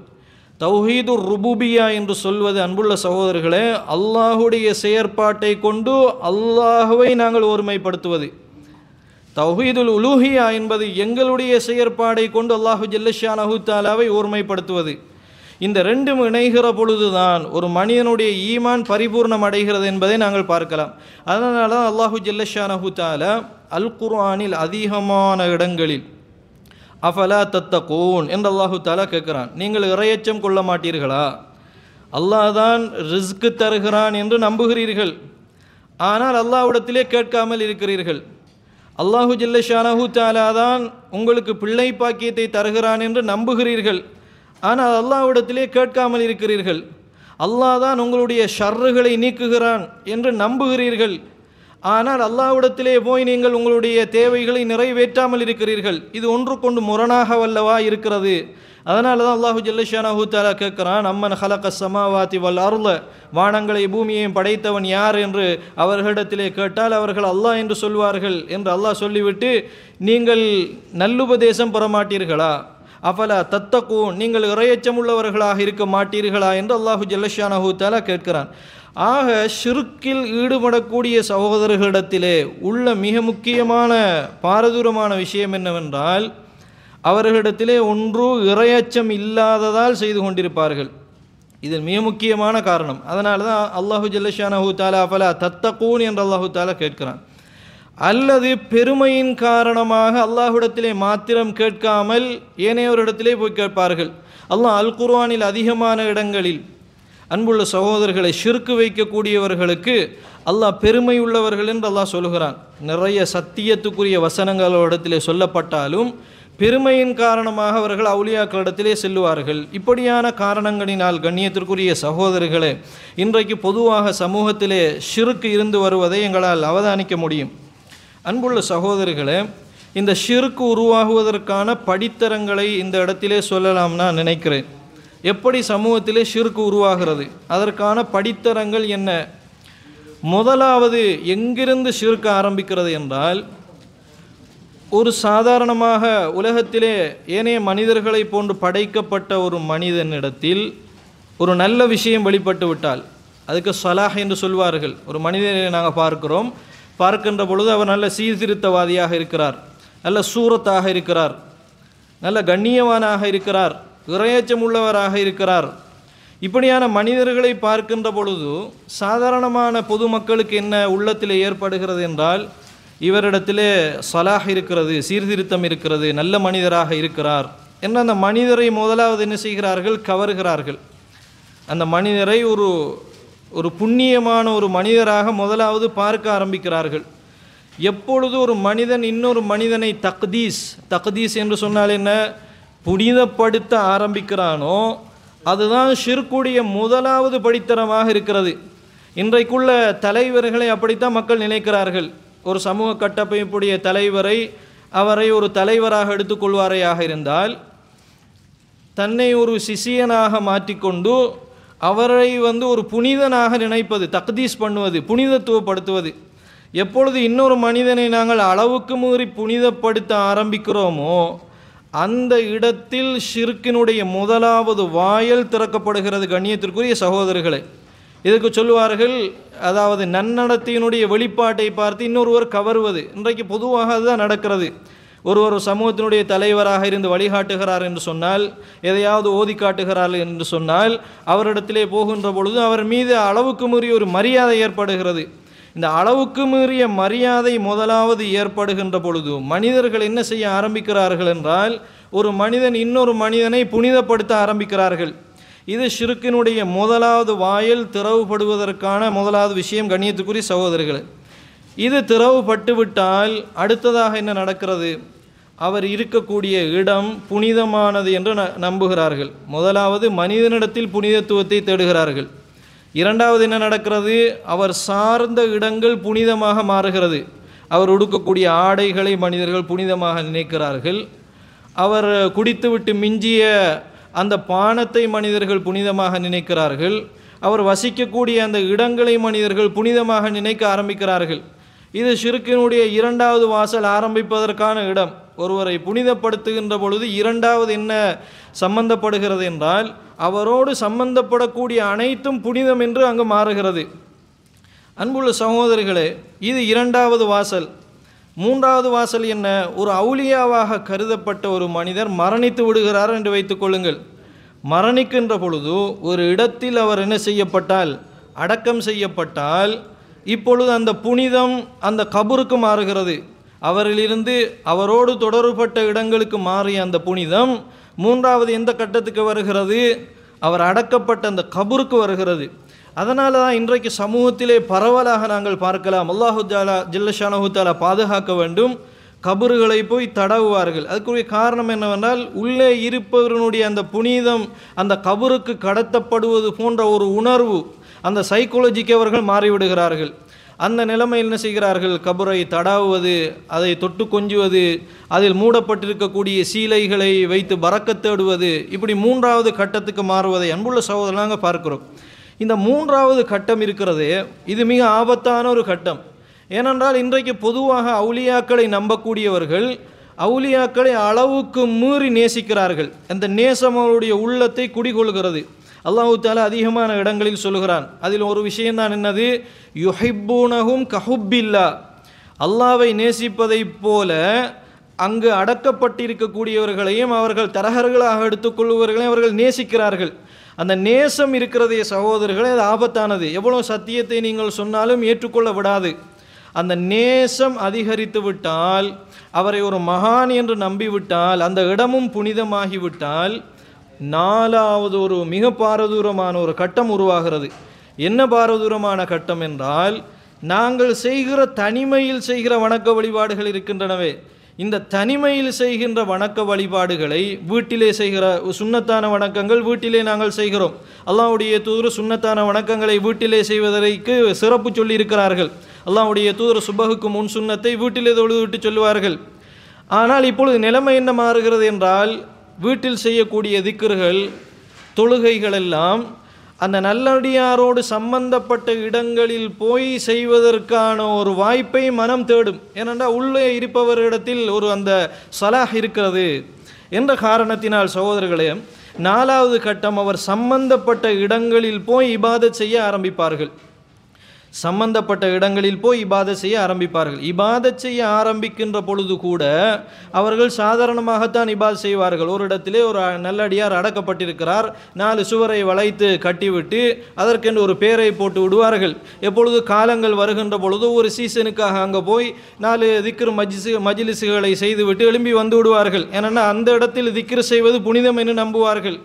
தௌஹீதுர் ருபூபியா என்று சொல்வது, அன்புள்ள சகோதரர்களே, அல்லாஹுடைய செயற்பாட்டை கொண்டு அல்லாஹுவை நாங்கள் ஒருமைப்படுத்துவது. தௌஹீதுல் உலூஹியா என்பது எங்களுடைய செயற்பாடை கொண்டு அல்லாஹு ஜல்லஷானஹு தஆலாவை ஒருமைப்படுத்துவது. இந்த ரெண்டும் இணைகிற பொழுதுதான் ஒரு மனிதனுடைய ஈமான் பரிபூர்ணம் அடைகிறது என்பதை நாங்கள் பார்க்கலாம். அதனால தான் அல்லாஹு ஜல்லஷானஹு தஆலா அல் குர்ஆனில் அதிகமான இடங்களில் அஃபலா தத்தகூன் என்று அல்லாஹு தஆலா கேட்கிறான். நீங்கள் இறையச்சம் கொள்ள மாட்டீர்களா? அல்லாஹ் தான் ரிஸ்க் தருகிறான் என்று நம்புகிறீர்கள், ஆனால் அல்லாஹ்விடத்திலே கேட்காமல் இருக்கிறீர்கள். அல்லாஹு ஜல்லஷானஹு தஆலா தான் உங்களுக்கு பிள்ளை பாக்கியத்தை தருகிறான் என்று நம்புகிறீர்கள், ஆனால் அல்லாஹ்விடத்திலே கேட்காமல் இருக்கிறீர்கள். அல்லாஹ் தான் உங்களுடைய ஷர்றுகளை நீக்குகிறான் என்று நம்புகிறீர்கள், ஆனால் அல்லாஹ்விடத்திலே போய் நீங்கள் உங்களுடைய தேவைகளை நிறைவேற்றாமல் இருக்கிறீர்கள். இது ஒன்றுக்கொண்டு முரணாக வல்லவா இருக்கிறது. அதனால தான் அல்லாஹு ஜல்லஷானஹு தஆலா கேட்கிறான், அம்மன் ஹலகஸ் ஸமாவாதி வல் அர்த, வானங்களை பூமியையும் படைத்தவன் யார் என்று அவர்களிடத்திலே கேட்டால் அவர்கள் அல்லாஹ் என்று சொல்வார்கள் என்று அல்லாஹ் சொல்லிவிட்டு, நீங்கள் நல்லுபதேசம் பெற மாட்டீர்களா? அஃபலா தத்தகூன், நீங்கள் இறையச்சம் உள்ளவர்களாக இருக்க மாட்டீர்களா என்று அல்லாஹு ஜல்லஷானஹு தஆலா கேட்கிறான். ஆக ஷிர்கில் ஈடுபடக்கூடிய சகோதரர்களிடத்திலே உள்ள மிக முக்கியமான பாரதூரமான விஷயம் என்னவென்றால், அவர்களிடத்திலே ஒன்று இறையச்சம் இல்லாததால் செய்து கொண்டிருப்பார்கள். இது மிக முக்கியமான காரணம். அதனால தான் அல்லாஹு ஜல்லஷானஹு தஆலா அஃபலா தத்தகூன் என்று அல்லாஹு தஆலா கேட்கிறான். அல்லது பெருமையின் காரணமாக அல்லாஹ்விடத்திலே மாத்திரம் கேட்காமல் ஏனையோரிடத்திலே போய் கேட்பார்கள். அல்லாஹ் அல் குர்ஆனில் அதிகமான இடங்களில், அன்புள்ள சகோதரர்களை, ஷிர்க் வைக்கக்கூடியவர்களுக்கு அல்லாஹ் பெருமை உள்ளவர்கள் என்று அல்லாஹ் சொல்கிறான். நிறைய சத்தியத்துக்குரிய வசனங்களிடத்திலே சொல்லப்பட்டாலும் பெருமையின் காரணமாக அவர்கள் அவுலியாக்களிடத்திலே செல்லுவார்கள். இப்படியான காரணங்களினால் கண்ணியத்திற்குரிய சகோதரர்களே, இன்றைக்கு பொதுவாக சமூகத்திலே ஷிர்க் இருந்து வருவதை எங்களால் அவதானிக்க முடியும். அன்புள்ள சகோதரர்களே, இந்த ஷிர்க் உருவாகுவதற்கான படித்தரங்களை இந்த இடத்திலே சொல்லலாம் நான் நினைக்கிறேன். எப்படி சமூகத்திலே ஷிர்க் உருவாகிறது, அதற்கான படித்தரங்கள் என்ன? முதலாவது, எங்கிருந்து ஷிர்க் ஆரம்பிக்கிறது என்றால், ஒரு சாதாரணமாக உலகத்திலே ஏனைய மனிதர்களை போன்று படைக்கப்பட்ட ஒரு மனிதனிடத்தில் ஒரு நல்ல விஷயம் வெளிப்பட்டு விட்டால், அதுக்கு ஸலாஹ் என்று சொல்வார்கள். ஒரு மனிதரை நாங்கள் பார்க்கின்ற பொழுது அவர் நல்ல சீர்திருத்தவாதியாக இருக்கிறார், நல்ல சூரத்தாக இருக்கிறார், நல்ல கண்ணியவானாக இருக்கிறார், இறையச்சம் உள்ளவராக இருக்கிறார். இப்படியான மனிதர்களை பார்க்கின்ற பொழுது சாதாரணமான பொதுமக்களுக்கு என்ன உள்ளத்தில் ஏற்படுகிறது என்றால், இவரிடத்திலே ஸலாஹ் இருக்கிறது, சீர்திருத்தம் இருக்கிறது, நல்ல மனிதராக இருக்கிறார் என்று அந்த மனிதரை முதலாவது என்ன செய்கிறார்கள்? கவருகிறார்கள். அந்த மனிதரை ஒரு புண்ணியமான ஒரு மனிதராக முதலாவது பார்க்க ஆரம்பிக்கிறார்கள். எப்பொழுது ஒரு மனிதன் இன்னொரு மனிதனை தக்தீஸ் என்று சொன்னால் என்ன, புனிதப்படுத்த ஆரம்பிக்கிறானோ அதுதான் ஷிர்க்குடைய முதலாவது படித்தரமாக இருக்கிறது. இன்றைக்குள்ள தலைவர்களை அப்படித்தான் மக்கள் நினைக்கிறார்கள். ஒரு சமூக கட்டமைப்புடைய தலைவரை அவரை ஒரு தலைவராக எடுத்துக்கொள்வாரையாக இருந்தால் தன்னை ஒரு சிஷியனாக மாற்றிக்கொண்டு அவரை ஒரு புனிதனாக நினைப்பது, தக்தீஸ் பண்ணுவது, புனிதத்துவப்படுத்துவது. எப்பொழுது இன்னொரு மனிதனை நாங்கள் அளவுக்கு மீறி புனிதப்படுத்த ஆரம்பிக்கிறோமோ அந்த இடத்தில் ஷிர்க்கினுடைய முதலாவது வாயில் திறக்கப்படுகிறது. கண்ணியத்திற்குரிய சகோதரர்களே, இதுக்கு சொல்லுவார்கள், அதாவது நன்னடத்தையினுடைய வெளிப்பாட்டை பார்த்து இன்னொருவர் கவருவது. இன்றைக்கு பொதுவாக அதுதான் நடக்கிறது. ஒரு சமூகத்தினுடைய தலைவராக இருந்து வழிகாட்டுகிறார் என்று சொன்னால், எதையாவது ஓதி காட்டுகிறார் என்று சொன்னால், அவரிடத்திலே போகின்ற பொழுது அவர் மீது அளவுக்கு மீறிய ஒரு மரியாதை ஏற்படுகிறது. இந்த அளவுக்கு மீறிய மரியாதை முதலாவது ஏற்படுகின்ற பொழுது மனிதர்கள் என்ன செய்ய ஆரம்பிக்கிறார்கள் என்றால், ஒரு மனிதன் இன்னொரு மனிதனை புனிதப்படுத்த ஆரம்பிக்கிறார்கள். இது ஷிர்க்கினுடைய முதலாவது வாயில் திறவுபடுவதற்கான முதலாவது விஷயம். கண்ணியத்துக்குரிய சகோதரர்கள், இது திறவுபட்டு விட்டால் அடுத்ததாக என்ன நடக்கிறது? அவர் இருக்கக்கூடிய இடம் புனிதமானது என்று நம்புகிறார்கள். முதலாவது மனிதனிடத்தில் புனிதத்துவத்தை தேடுகிறார்கள். இரண்டாவது என்ன நடக்கிறது? அவர் சார்ந்த இடங்கள் புனிதமாக மாறுகிறது. அவர் உடுக்கக்கூடிய ஆடைகளை மனிதர்கள் புனிதமாக நினைக்கிறார்கள். அவர் குடித்துவிட்டு மிஞ்சிய அந்த பானத்தை மனிதர்கள் புனிதமாக நினைக்கிறார்கள். அவர் வசிக்கக்கூடிய அந்த இடங்களை மனிதர்கள் புனிதமாக நினைக்க ஆரம்பிக்கிறார்கள். இது ஷிர்க்கினுடைய இரண்டாவது வாசல் ஆரம்பிப்பதற்கான இடம். ஒருவரை புனிதப்படுத்துகின்ற பொழுது இரண்டாவது என்ன சம்பந்தப்படுகிறது என்றால், அவரோடு சம்பந்தப்படக்கூடிய அனைத்தும் புனிதம் என்று அங்கு மாறுகிறது. அன்புள்ள சகோதரிகளே, இது இரண்டாவது வாசல். மூன்றாவது வாசல் என்ன? ஒரு அவுலியாவாக கருதப்பட்ட ஒரு மனிதர் மரணித்து விடுகிறார் என்று வைத்துக் கொள்ளுங்கள். மரணிக்கின்ற பொழுது ஒரு இடத்தில் அவர் என்ன செய்யப்பட்டால், அடக்கம் செய்யப்பட்டால், இப்பொழுது அந்த புனிதம் அந்த கபருக்கு மாறுகிறது. அவரிலிருந்து அவரோடு தொடர்பட்ட இடங்களுக்கு மாறிய அந்த புனிதம் மூன்றாவது எந்த கட்டத்துக்கு வருகிறது? அவர் அடக்கப்பட்ட அந்த கபருக்கு வருகிறது. அதனால தான் இன்றைக்கு சமூகத்திலே பரவலாக நாங்கள் பார்க்கலாம், அல்லாஹு ஜல்ல ஷானஹு தஆலா பாதுகாக்க வேண்டும், கபறுகளை போய் தடவுவார்கள். அதுக்குரிய காரணம் என்னவென்றால், உள்ளே இருப்பவர்களுடைய அந்த புனிதம் அந்த கபருக்கு கடத்தப்படுவது போன்ற ஒரு உணர்வு, அந்த சைக்காலஜிக்கு அவர்கள் மாறிவிடுகிறார்கள். அந்த நிலைமை என்ன செய்கிறார்கள்? கபரை தடாவுவது, அதை தொட்டு கொஞ்சுவது, அதில் மூடப்பட்டிருக்கக்கூடிய சீலைகளை வைத்து பரக்கத் தேடுவது, இப்படி மூன்றாவது கட்டத்துக்கு மாறுவதை அன்புள்ள சகோதரனாக பார்க்கிறோம். இந்த மூன்றாவது கட்டம் இருக்கிறதே, இது மிக ஆபத்தான ஒரு கட்டம். ஏனென்றால் இன்றைக்கு பொதுவாக அவுலியாக்களை நம்பக்கூடியவர்கள் அவுலியாக்களை அளவுக்கு மீறி நேசிக்கிறார்கள். அந்த நேசம் அவருடைய உள்ளத்தை குடிகொள்கிறது. அல்லாஹு தஆலா அதிகமான இடங்களில் சொல்லுகிறான். அதில் ஒரு விஷயம்தான் என்னது? யுஹிப்பூனஹும் கஹுப்பில்லா, அல்லாஹ்வை நேசிப்பதைப் போல அங்கு அடக்கப்பட்டிருக்கக்கூடியவர்களையும் அவர்கள் தரகர்களாக எடுத்துக்கொள்வர்களையும் அவர்கள் நேசிக்கிறார்கள். அந்த நேசம் இருக்கிறதே சகோதரர்களே, அது ஆபத்தானது. எவ்வளோ சத்தியத்தை நீங்கள் சொன்னாலும் ஏற்றுக்கொள்ள விடாது. அந்த நேசம் அதிகரித்து விட்டால், அவரை ஒரு மகான் என்று நம்பிவிட்டால், அந்த இடமும் புனிதமாகிவிட்டால், நாலாவது ஒரு மிக பாரதூரமான ஒரு கட்டம் உருவாகிறது. என்ன பாரதூரமான கட்டம் என்றால், நாங்கள் செய்கிற தனிமையில் செய்கிற வணக்க வழிபாடுகள் இருக்கின்றனவே, இந்த தனிமையில் செய்கின்ற வணக்க வழிபாடுகளை வீட்டிலே செய்கிற சுன்னத்தான வணக்கங்கள் வீட்டிலே நாங்கள் செய்கிறோம். அல்லாஹ்வுடைய தூதர் சுன்னத்தான வணக்கங்களை வீட்டிலே செய்வதற்கு சிறப்பு சொல்லி இருக்கிறார்கள். அல்லாஹ்வுடைய தூதர் சுபஹுக்கு முன் சுன்னத்தை வீட்டிலே தொழுது விட்டு சொல்லுவார்கள். ஆனால் இப்பொழுது நிலைமை என்ன மாறுகிறது என்றால், வீட்டில் செய்யக்கூடிய திக்ர்கள் தொழுகைகள் எல்லாம் அந்த நல்லடியாரோடு சம்பந்தப்பட்ட இடங்களில் போய் செய்வதற்கான ஒரு வாய்ப்பை மனம் தேடும். ஏனென்றால் உள்ளே இருப்பவரிடத்தில் ஒரு அந்த சலாஹ் இருக்கிறது என்ற காரணத்தினால் சகோதரர்களே, 4வது கட்டம், அவர் சம்பந்தப்பட்ட இடங்களில் போய் இபாதத் செய்ய ஆரம்பிப்பார்கள். சம்பந்தப்பட்ட இடங்களில் போய் இபாதத் செய்ய ஆரம்பிப்பார்கள். இபாதத் செய்ய ஆரம்பிக்கின்ற பொழுது கூட அவர்கள் சாதாரணமாகத்தான் இபாதத் செய்வார்கள். ஒரு இடத்திலே ஒரு நல்லடியார் அடக்கப்பட்டிருக்கிறார், 4 சுவரை வளைத்து கட்டிவிட்டு அதற்கென்று ஒரு பேரை போட்டு விடுவார்கள். எப்பொழுது காலங்கள் வருகின்ற பொழுது ஒரு சீசனுக்காக அங்கே போய் 4 திக்ர் மஜ்லிஸ்களை செய்துவிட்டு எழும்பி வந்து விடுவார்கள். ஏன்னா அந்த இடத்தில் திக்ர் செய்வது புனிதம் என்று நம்புவார்கள்.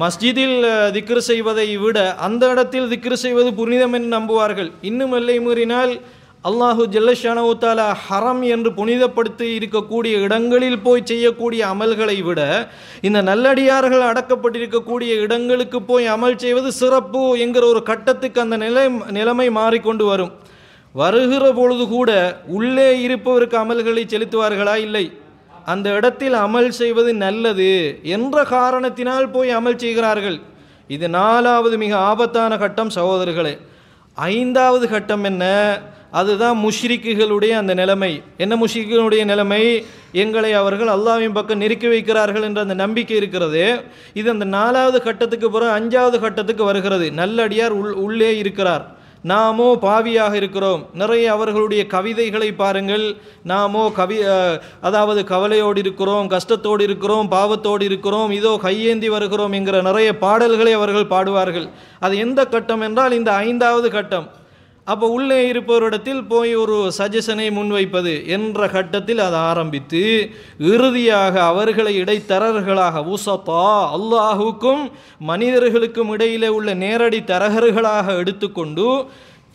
மஸ்ஜிதில் திக்ர் செய்வதை விட அந்த இடத்தில் திக்ர் செய்வது புனிதம் என்று நம்புவார்கள். இன்னும் எல்லை மீறினால் அல்லாஹு ஜல்லஷானஹு தஆலா ஹரம் என்று புனிதப்படுத்தி இருக்கக்கூடிய இடங்களில் போய் செய்யக்கூடிய அமல்களை விட இந்த நல்லடியார்கள் அடக்கப்பட்டிருக்கக்கூடிய இடங்களுக்கு போய் அமல் செய்வது சிறப்பு என்கிற ஒரு கட்டத்துக்கு அந்த நிலைமை மாறிக்கொண்டு வரும். வருகிற பொழுது கூட உள்ளே இருப்பவருக்கு அமல்களை செலுத்துவார்களா? இல்லை. அந்த இடத்தில் அமல் செய்வது நல்லது என்ற காரணத்தினால் போய் அமல் செய்கிறார்கள். இது 4வது மிக ஆபத்தான கட்டம் சகோதரர்களே. 5வது கட்டம் என்ன? அதுதான் முஷ்ரிக்குகளுடைய அந்த நிலைமை. என்ன முஷ்ரிக்குகளுடைய நிலைமை? எங்களை அவர்கள் அல்லாஹ்வின் பக்கம் நெருக்கி வைக்கிறார்கள் என்ற அந்த நம்பிக்கை இருக்கிறது. இது அந்த 4வது கட்டத்துக்கு பிறகு 5வது கட்டத்துக்கு வருகிறது. நல்லடியார் உள்ளே இருக்கிறார், நாமோ பாவியாக இருக்கிறோம். நிறைய அவர்களுடைய கவிதைகளை பாருங்கள். நாமோ அதாவது கவலையோடு இருக்கிறோம், கஷ்டத்தோடு இருக்கிறோம், பாவத்தோடு இருக்கிறோம், இதோ கையேந்தி வருகிறோம் என்கிற நிறைய பாடல்களை அவர்கள் பாடுவார்கள். அது எந்த கட்டம் என்றால் இந்த 5வது கட்டம். அப்போ உள்ளே இருப்பவரிடத்தில் போய் ஒரு சஜஷனை முன்வைப்பது என்ற கட்டத்தில் அது ஆரம்பித்து இறுதியாக அவர்களை இடைத்தரகர்களாக உசத்தா, அல்லாஹுக்கும் மனிதர்களுக்கும் இடையிலே உள்ள நேரடி தரகர்களாக எடுத்துக்கொண்டு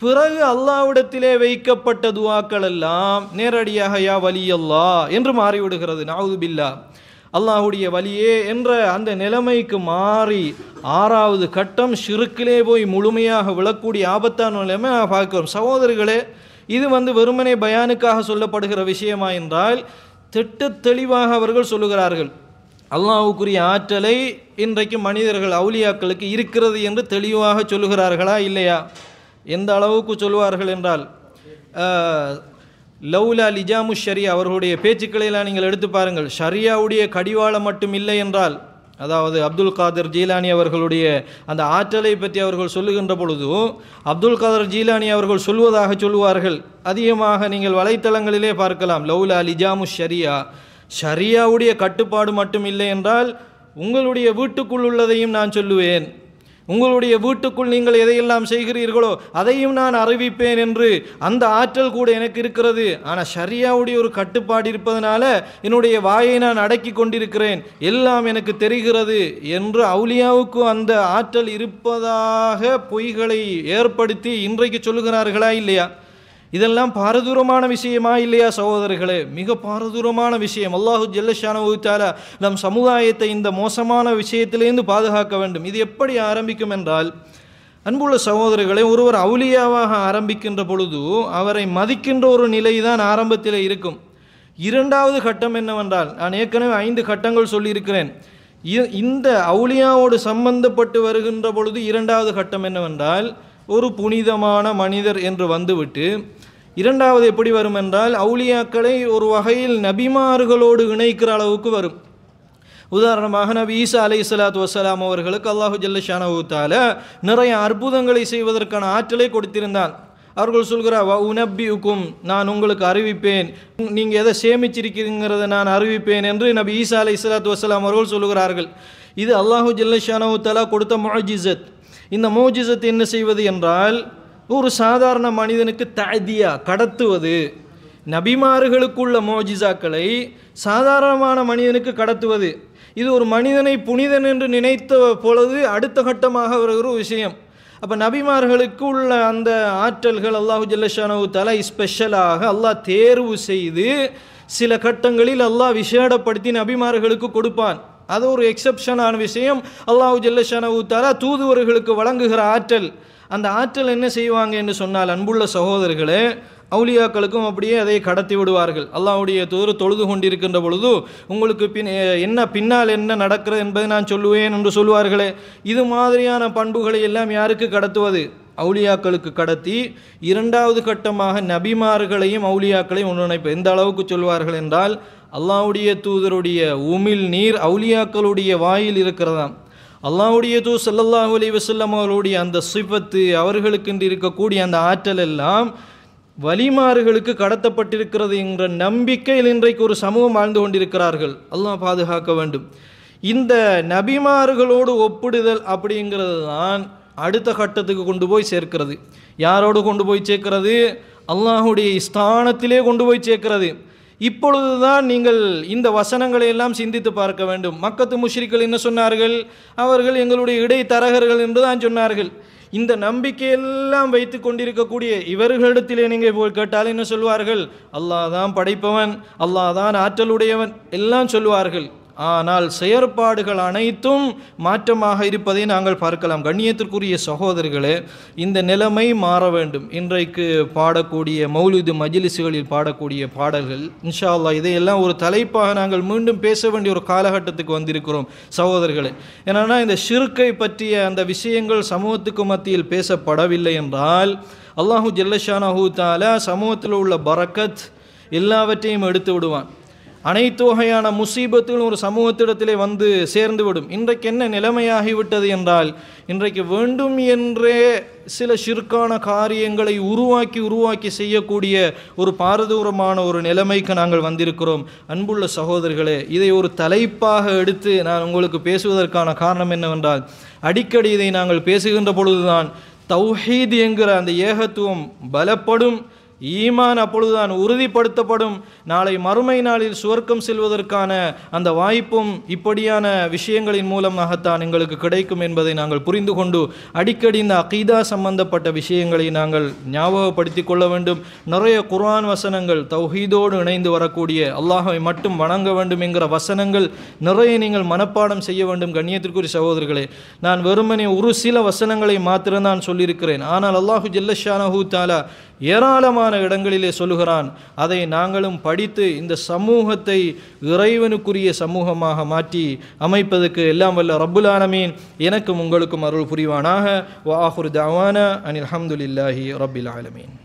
பிறகு அல்லாஹ்விடத்திலே வைக்கப்பட்ட துஆக்கள் எல்லாம் நேரடியாக யா வலி அல்லாஹ் என்று மாறிவிடுகிறது. நஅூது பில்லாஹ், அல்லாஹுடைய வலியே என்ற அந்த நிலைமைக்கு மாறி 6வது கட்டம் ஷிர்க்கிலே போய் முழுமையாக விழக்கூடிய ஆபத்தான நிலைமை பார்க்கிறோம். சகோதரர்களே, இது வெறுமனே பயானுக்காக சொல்லப்படுகிற விஷயமா என்றால் திட்ட தெளிவாக அவர்கள் சொல்லுகிறார்கள். அல்லாஹ்வுக்குரிய ஆற்றலை இன்றைக்கு மனிதர்கள் அவுலியாக்களுக்கு இருக்கிறது என்று தெளிவாக சொல்லுகிறார்களா இல்லையா? எந்த அளவுக்கு சொல்லுவார்கள் என்றால் லௌலா லிஜாமு ஷரியா அவர்களுடைய பேச்சுக்களையெல்லாம் நீங்கள் எடுத்து பாருங்கள். ஷரியாவுடைய கடிவாளம் மட்டும் இல்லை என்றால், அதாவது அப்துல் காதர் ஜீலானி அவர்களுடைய அந்த ஆற்றலை பற்றி அவர்கள் சொல்லுகின்ற பொழுது அப்துல் காதர் ஜீலானி அவர்கள் சொல்வதாக சொல்லுவார்கள். அதிகமாக நீங்கள் வலைத்தளங்களிலே பார்க்கலாம். லௌலா லிஜாமு ஷரியா, ஷரியாவுடைய கட்டுப்பாடு மட்டும் இல்லை என்றால் உங்களுடைய வீட்டுக்குள் உள்ளதையும் நான் சொல்லுவேன், உங்களுடைய வீட்டுக்குள் நீங்கள் எதையெல்லாம் செய்கிறீர்களோ அதையும் நான் அறிவிப்பேன் என்று அந்த ஆற்றல் கூட எனக்கு இருக்கிறது. ஆனால் ஷரியாவுடைய ஒரு கட்டுப்பாடு இருப்பதனால என்னுடைய வாயை நான் அடக்கி கொண்டிருக்கிறேன், எல்லாம் எனக்கு தெரிகிறது என்று அவுலியாவுக்கு அந்த ஆற்றல் இருப்பதாக பொய்களை ஏற்படுத்தி இன்றைக்கு சொல்லுகிறார்களா இல்லையா? இதெல்லாம் பாரதூரமான விஷயமா இல்லையா சகோதரர்களே? மிக பாரதூரமான விஷயம். அல்லாஹு ஜல்லஷானஹு தஆலா நம் சமுதாயத்தை இந்த மோசமான விஷயத்திலிருந்து பாதுகாக்க வேண்டும். இது எப்படி ஆரம்பிக்கும் என்றால், அன்புள்ள சகோதரர்களே, ஒருவர் அவுலியாவாக ஆரம்பிக்கின்ற பொழுது அவரை மதிக்கின்ற ஒரு நிலை தான் ஆரம்பத்தில் இருக்கும். 2வது கட்டம் என்னவென்றால், நான் ஏற்கனவே 5 கட்டங்கள் சொல்லியிருக்கிறேன். இந்த அவுலியாவோடு சம்பந்தப்பட்டு வருகின்ற பொழுது 2வது கட்டம் என்னவென்றால், ஒரு புனிதமான மனிதர் என்று வந்துவிட்டு 2வது எப்படி வரும் என்றால் அவுலியாக்களை ஒரு வகையில் நபிமார்களோடு இணைக்கிற அளவுக்கு வரும். உதாரணமாக நபி ஈசா அலைஹிஸ்ஸலாத்து வஸ்ஸலாம் அவர்களுக்கு அல்லாஹு ஜல்லஷானஹு தஆலா நிறைய அற்புதங்களை செய்வதற்கான ஆற்றலை கொடுத்திருந்தான். அவர்கள் சொல்கிறார், வ உனப்பியுக்கும், நான் உங்களுக்கு அறிவிப்பேன், நீங்கள் எதை சேமிச்சிருக்கிறீங்கிறத நான் அறிவிப்பேன் என்று நபி ஈசா அலைஹிஸ்ஸலாத்து வஸ்ஸலாம் அவர்கள் சொல்லுகிறார்கள். இது அல்லாஹு ஜல்லஷானஹு தஆலா கொடுத்த முஅஜிஸத். இந்த முஅஜிஸத் என்ன செய்வது என்றால், ஒரு சாதாரண மனிதனுக்கு தஅதியா, கடத்துவது. நபிமார்களுக்குள்ள முஅஜிஸாக்களை சாதாரணமான மனிதனுக்கு கடத்துவது. இது ஒரு மனிதனை புனிதன் என்று நினைத்த பொழுது அடுத்த கட்டமாக வருகிற விஷயம். அப்போ நபிமார்களுக்கு உள்ள அந்த ஆற்றல்கள் அல்லாஹு ஜல்லஷானஹு தஆலா ஸ்பெஷலாக அல்லாஹ் தேர்வு செய்து சில கட்டங்களில் அல்லாஹ் விசேடப்படுத்தி நபிமார்களுக்கு கொடுப்பான். அது ஒரு எக்ஸப்ஷனான விஷயம். அல்லாஹு ஜல்லஷானஹு தஆலா தூதுவர்களுக்கு வழங்குகிற ஆற்றல். அந்த ஆற்றல் என்ன செய்வாங்க என்று சொன்னால், அன்புள்ள சகோதரர்களே, அவுலியாக்களுக்கும் அப்படியே அதை கடத்தி விடுவார்கள். அல்லாஹ்வுடைய தூதர் தொழுது கொண்டிருக்கின்ற பொழுது உங்களுக்கு பின்னால் என்ன நடக்கிறது என்பதை நான் சொல்லுவேன் என்று சொல்லுவார்களே. இது மாதிரியான பண்புகளை எல்லாம் யாருக்கு கடத்துவது? அவுலியாக்களுக்கு கடத்தி இரண்டாவது கட்டமாக நபிமார்களையும் அவுலியாக்களையும் ஒன்றிணைப்பு. எந்த அளவுக்கு சொல்வார்கள் என்றால், அல்லாஹ்வுடைய தூதருடைய உமிழ் நீர் அவுலியாக்களுடைய வாயில் இருக்கிறதாம். அல்லாஹ்வுடைய தூதர் ஸல்லல்லாஹு அலைஹி வஸல்லம் அவர்களுடைய அந்த சிஃபத்து, அவர்களுக்கு இருக்கக்கூடிய அந்த ஆற்றல் எல்லாம் வலிமார்களுக்கு கடத்தப்பட்டிருக்கிறது என்ற நம்பிக்கையில் இன்றைக்கு ஒரு சமூகம் வாழ்ந்து கொண்டிருக்கிறார்கள். அல்லாஹ் பாதுகாக்க வேண்டும். இந்த நபிமார்களோடு ஒப்பிடுதல் அப்படிங்கிறது தான் அடுத்த கட்டத்துக்கு கொண்டு போய் சேர்க்கிறது. யாரோடு கொண்டு போய் சேர்க்கிறது? அல்லாஹுடைய ஸ்தானத்திலே கொண்டு போய் சேர்க்கிறது. இப்பொழுதுதான் நீங்கள் இந்த வசனங்களை எல்லாம் சிந்தித்து பார்க்க வேண்டும். மக்கத்து முஷ்ரிக்கள் என்ன சொன்னார்கள்? அவர்கள் எங்களுடைய இடைத்தரகர்கள் என்று தான் சொன்னார்கள். இந்த நம்பிக்கையெல்லாம் வைத்து கொண்டிருக்கக்கூடிய இவர்களிடத்திலே நீங்கள் போய் கேட்டால் என்ன சொல்வார்கள்? அல்லாஹ் தான் படைப்பவன், அல்லாஹ் தான் ஆற்றலுடையவன் எல்லாம் சொல்வார்கள். ஆனால் செயற்பாடுகள் அனைத்தும் மாற்றமாக இருப்பதை நாங்கள் பார்க்கலாம். கண்ணியத்திற்குரிய சகோதரர்களே, இந்த நிலைமை மாற வேண்டும். இன்றைக்கு பாடக்கூடிய மௌலிது மஜ்லிஸ்களில் பாடக்கூடிய பாடல்கள் இன்ஷா அல்லாஹ் இதையெல்லாம் ஒரு தலைப்பாக நாங்கள் மீண்டும் பேச வேண்டிய ஒரு காலகட்டத்துக்கு வந்திருக்கிறோம் சகோதரர்களே. ஏன்னா இந்த ஷிர்கை பற்றிய அந்த விஷயங்கள் சமூகத்துக்கு மத்தியில் பேசப்படவில்லை என்றால் அல்லாஹு ஜல்லஷானஹு தஆலா சமூகத்தில் உள்ள பரக்கத் எல்லாவற்றையும் எடுத்து விடுவான். அனைத்து வகையான முசீபத்துகளும் ஒரு சமூகத்திடத்திலே வந்து சேர்ந்துவிடும். இன்றைக்கு என்ன நிலைமையாகிவிட்டது என்றால், இன்றைக்கு வேண்டும் என்றே சில ஷிர்கான காரியங்களை உருவாக்கி செய்யக்கூடிய ஒரு பாரதூரமான ஒரு நிலைமைக்கு நாங்கள் வந்திருக்கிறோம். அன்புள்ள சகோதரர்களே, இதை ஒரு தலைப்பாக எடுத்து நான் உங்களுக்கு பேசுவதற்கான காரணம் என்னவென்றால், அடிக்கடி இதை நாங்கள் பேசுகின்ற பொழுதுதான் தௌஹீத் என்கிற அந்த ஏகத்துவம் பலப்படும், ஈமான் அப்பொழுதுதான் உறுதிப்படுத்தப்படும். நாளை மறுமை நாளில் சுவர்க்கம் செல்வதற்கான அந்த வாய்ப்பும் இப்படியான விஷயங்களின் மூலமாகத்தான் எங்களுக்கு கிடைக்கும் என்பதை நாங்கள் புரிந்து கொண்டு அடிக்கடி இந்த அகீதா சம்பந்தப்பட்ட விஷயங்களை நாங்கள் ஞாபகப்படுத்தி கொள்ள வேண்டும். நிறைய குர்ஆன் வசனங்கள் தௌஹீதோடு இணைந்து வரக்கூடிய, அல்லாஹ்வை மட்டும் வணங்க வேண்டும் என்கிற வசனங்கள் நிறைய நீங்கள் மனப்பாடம் செய்ய வேண்டும். கண்ணியத்திற்குரிய சகோதரர்களே, நான் வெறுமனே ஒரு சில வசனங்களை மாத்திரம் நான் சொல்லியிருக்கிறேன். ஆனால் அல்லாஹு ஜல்லஷானஹு தஆலா ஏராளமான இடங்களிலே சொல்லுகிறான். அதை நாங்களும் படித்து இந்த சமூகத்தை இறைவனுக்குரிய சமூகமாக மாற்றி அமைப்பதற்கு எல்லாம் வல்ல ரப்புல் ஆலமீன் எனக்கும் உங்களுக்கும் அருள் புரிவானாக. வ ஆஹிரு தஅவானா அனில் ஹம்துலில்லாஹி ரப்பில் ஆலமீன்.